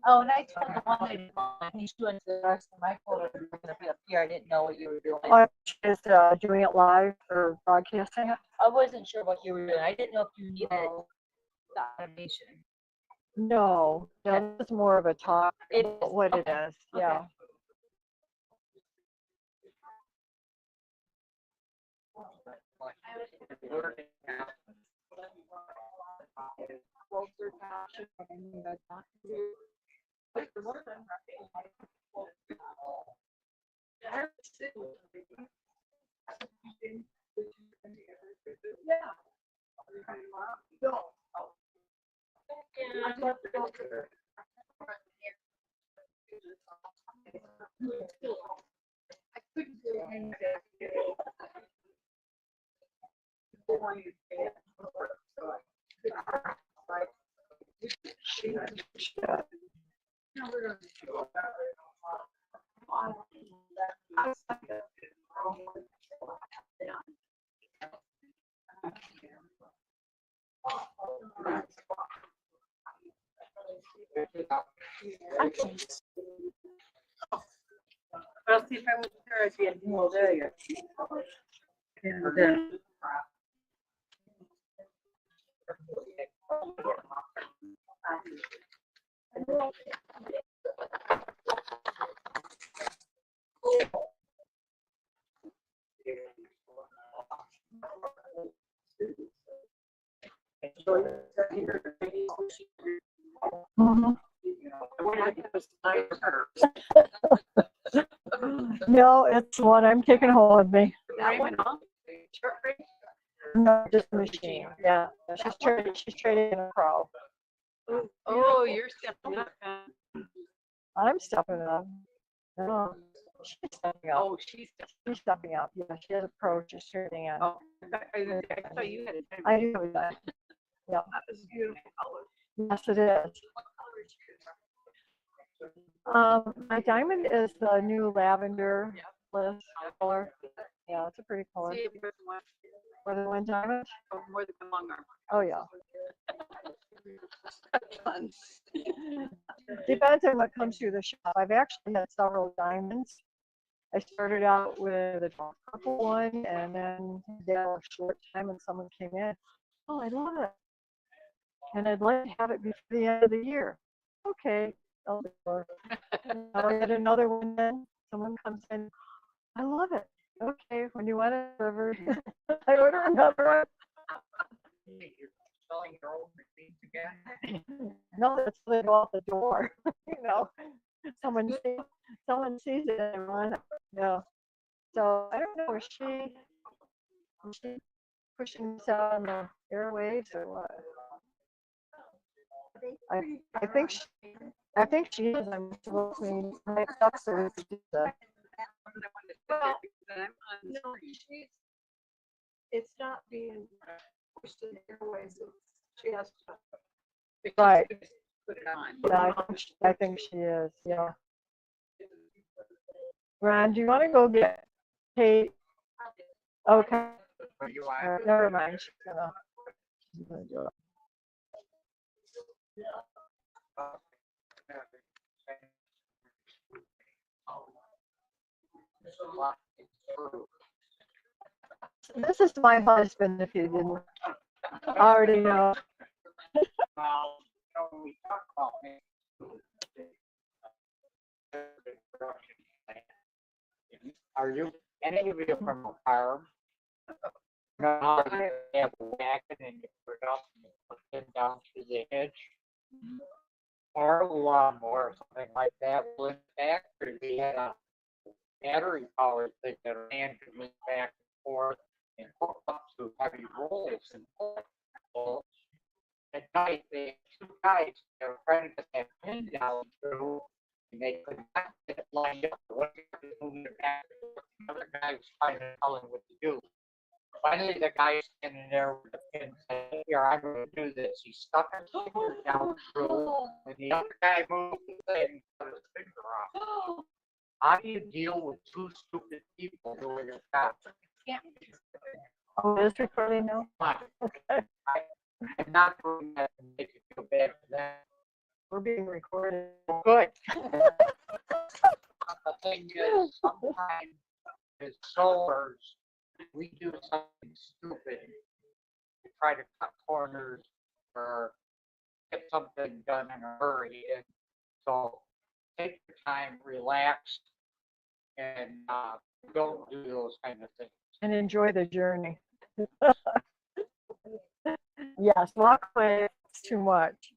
Oh, and I told the one lady, he's doing the rest of my quote, you're gonna be up here, I didn't know what you were doing. Oh, she's doing it live or broadcasting it? I wasn't sure what you were doing, I didn't know if you needed the automation. No, no, it's more of a talk It about is, what it okay, is. Yeah. I'll see if I was there at the end. Oh, there you go. And then. Mhm. No, it's the one I'm taking home with me. That went on. No, just the machine. Yeah, she's trading in a pro. Oh, you're stepping up. I'm stepping up. No, she's stepping up. Oh, she's. She's stepping up. Yeah, she has a pro. She's trading in. Oh, I thought you had it. I do that. Yeah. That was beautiful. Yes, it is. My diamond is the new lavender bliss color. Yeah, it's a pretty color. See, it was one, More than one diamond? or more than one arm. Oh, yeah. Fun. Depends on what comes through the shop. I've actually had several diamonds. I started out with a dark purple one, and then did a short time, and someone came in. Oh, I love it, and I'd like to have it before the end of the year. Okay, I'll do it. Now I had another one. Then someone comes in. I love it. Okay, when you want it delivered, I order another one. You're selling your own machines again? No, that's when they go out the door. You know, someone sees it and they want it. Yeah. So I don't know, is she pushing this out on the airwaves or what? I think she is. I'm supposed to make up so we could do that. Well, no, it's not being pushed in airways. She has to. Right. Put it on. Yeah, I think she is. Yeah. Ron, do you want to go get Kate? Okay. What you All want? right, never mind. She's gonna do it. This is my husband, if you didn't already know. Well, we talk about are you, any of you from a farm? No, you have a wagon and you put it up and you put it down through the hedge. Or a lawnmower or something like that. Well, in the factory, we had a battery powered thing that ran back and forth and hooked up to heavy rolls and pull. At night, they had two guys that were trying to get that pin down through, and they could not get it lined up. One guy was moving it back and forth, the other guy was trying to tell him what to do. Finally, the guy standing there with the pin said, "Here, I'm going to do this." He stuck his finger down through, and the other guy moved the thing and cut his finger off. How do you deal with two stupid people doing a job? Oh, it is recording now? Okay. I'm not doing that to make you feel bad for them. We're being recorded. Good. The thing is, sometimes as sewers, we do something stupid. We try to cut corners or get something done in a hurry. And so take your time, relax, and don't do those kind of things. And enjoy the journey. Yes, walk away. It's too much.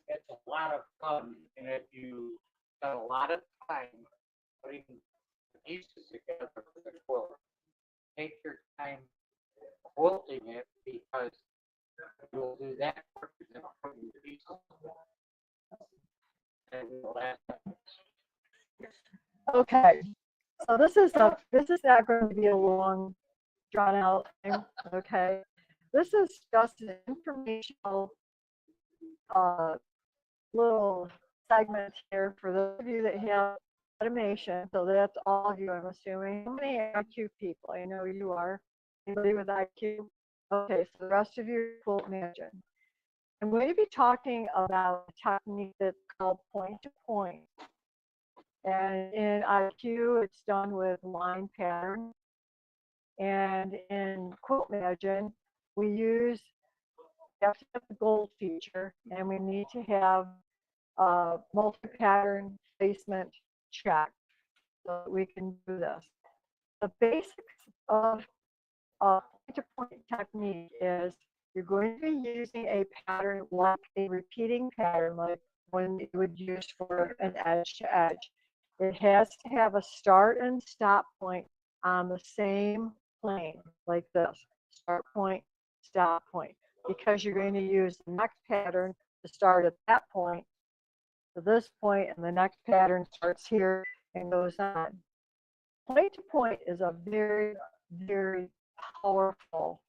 It's a lot of fun, and if you spend a lot of time putting the pieces together for the quilt, take your time quilting it because you'll do that quicker than putting the pieces together. And it'll last. Okay. So this is not going to be a long, drawn out thing. Okay. This is just an informational little segment here for those of you that have automation. So that's all of you, I'm assuming. How many IQ people? I know you are. Anybody with IQ? Okay, so the rest of you are quilt managing. I'm going to be talking about a technique that's called point to point. And in IQ, it's done with line pattern. And in Quilt Imagine, we have to have the gold feature, and we need to have multi-pattern placement check so that we can do this. The basics of point-to-point technique is you're going to be using a pattern like a repeating pattern, like one you would use for an edge to edge. It has to have a start and stop point on the same plane, like this, start point, stop point, because you're going to use the next pattern to start at that point to this point, and the next pattern starts here and goes on. Point to point is a very, very powerful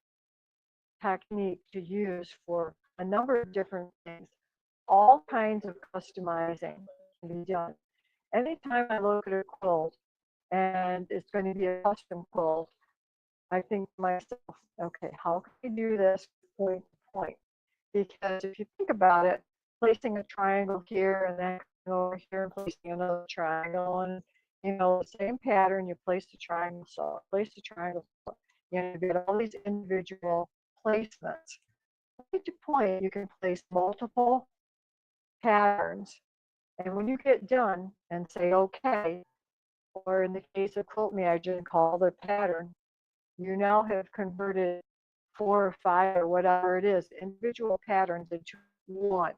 technique to use for a number of different things. All kinds of customizing can be done. anytime I look at a quilt and it's going to be a custom quilt, I think to myself, okay, how can I do this point to point? Because if you think about it, placing a triangle here and then over here and placing another triangle and the same pattern, you place the triangle, so place the triangle, so, you get all these individual placements. Point to point, you can place multiple patterns, and when you get done and say okay, or in the case of Quilt Me, I just call the pattern, you now have converted 4 or 5 or whatever it is, individual patterns into one.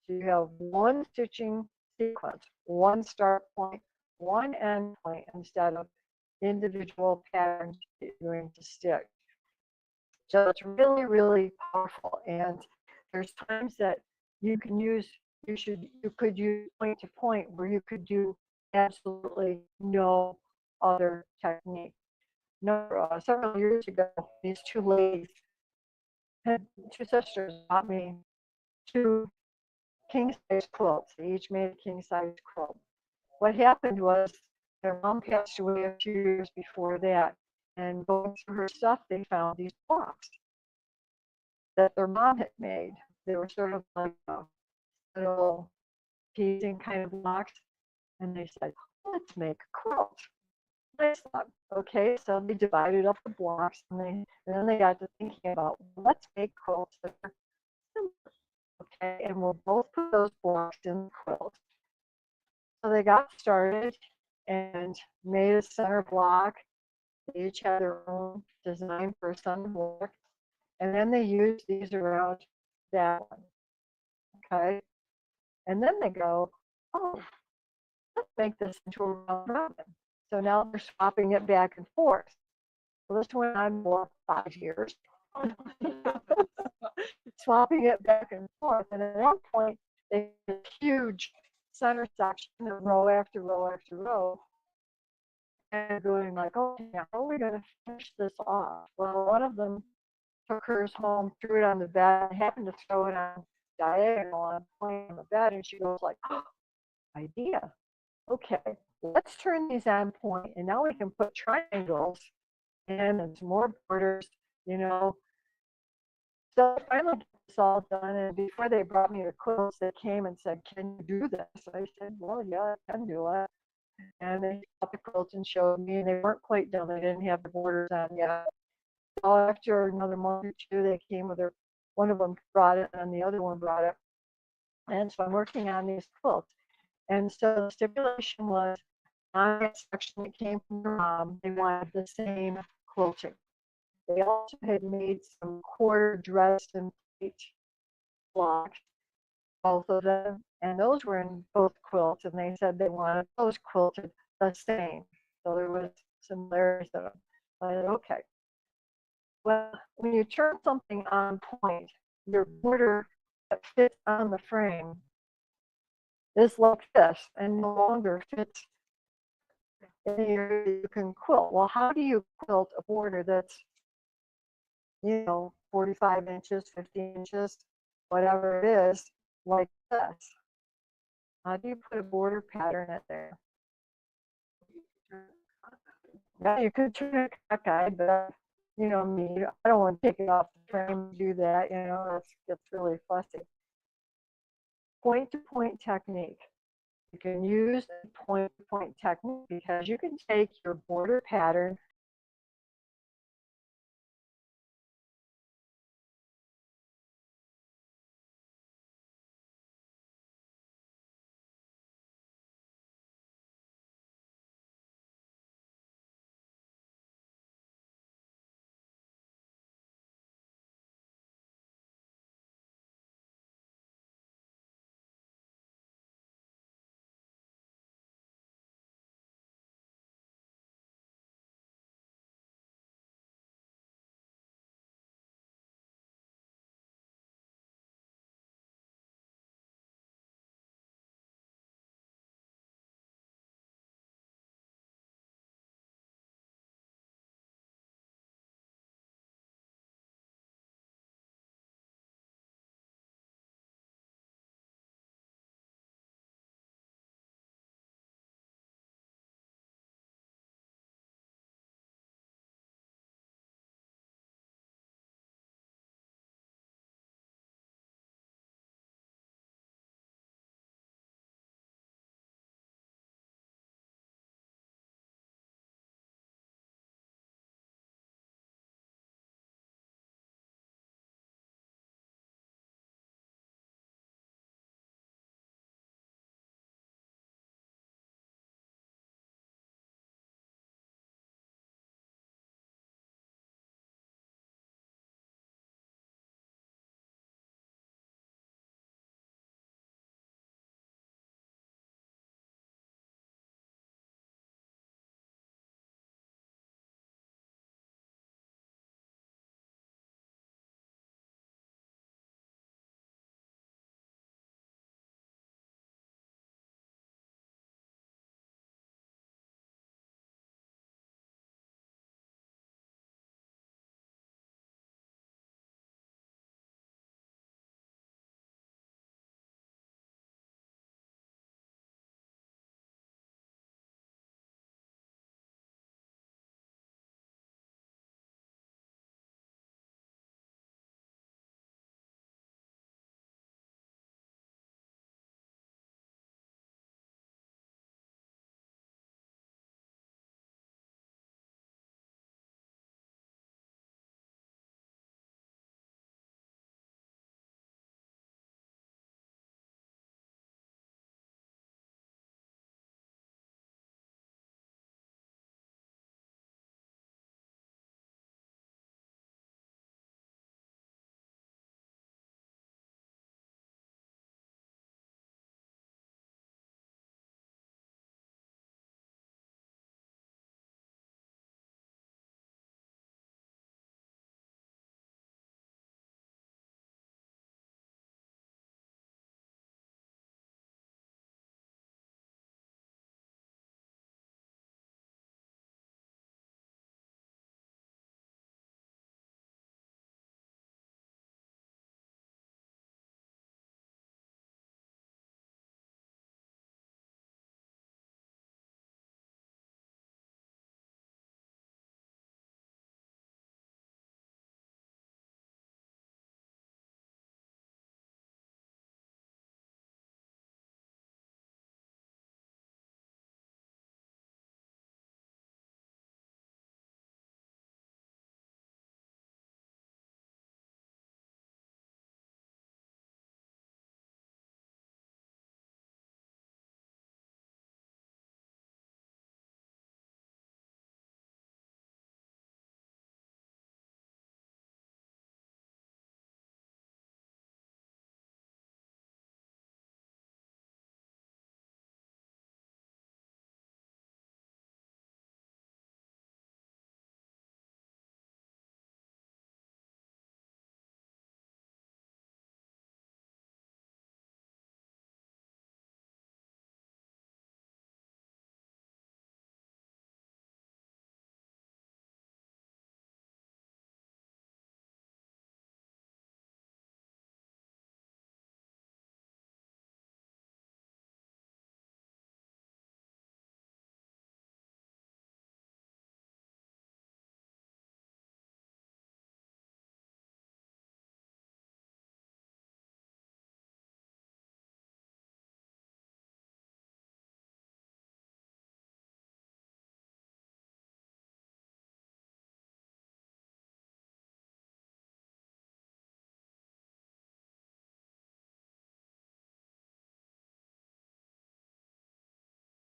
So you have one stitching sequence, one start point, one end point, instead of individual patterns that you're going to stitch. So it's really, really powerful. And there's times that you can use, you could use point to point where you could do absolutely no other technique. No, several years ago, these two ladies, two sisters, bought me 2 king size quilts. They each made a king size quilt. What happened was their mom passed away a few years before that, and going through her stuff, they found these blocks that their mom had made. They were sort of like little piecing kind of blocks, and they said, let's make a quilt. I thought, okay, so they divided up the blocks, and then they got to thinking about, let's make quilts that are similar, okay, and we'll both put those blocks in the quilt. So they got started and made a center block. They each had their own design for a center block, and then they used these around that one, okay? And then they go, oh, let's make this into a round robin. So now they're swapping it back and forth. So this went on for 5 years. Swapping it back and forth. And at one point, they had a huge center section of row after row after row. And going like, okay, how are we going to finish this off? Well, one of them took hers home, threw it on the bed, and happened to throw it on diagonal on the bed. And she goes like, oh, idea. Okay, let's turn these on point, and now we can put triangles in and some more borders, So I finally got this all done, and before they brought me the quilts, they came and said, can you do this? I said, well, yeah, I can do it. And they got the quilts and showed me, and they weren't quite done. They didn't have the borders on yet. So after another month or two, they came with one of them brought it, and the other one brought it. And so I'm working on these quilts. And so the stipulation was, on that section that came from their mom, they wanted the same quilting. They also had made some quarter dressed and plate blocks, both of them, and those were in both quilts, and they said they wanted those quilted the same. So there was similarities in them. I said, okay. Well, when you turn something on point, your border that fits on the frame is like this and no longer fits in the area you can quilt. Well, how do you quilt a border that's 45 inches, 50 inches, whatever it is, like this? How do you put a border pattern in there? Yeah, you could turn a cockeye, but me, I don't want to take it off the frame and do that, that's really fussy. Point to point technique. You can use the point to point technique because you can take your border pattern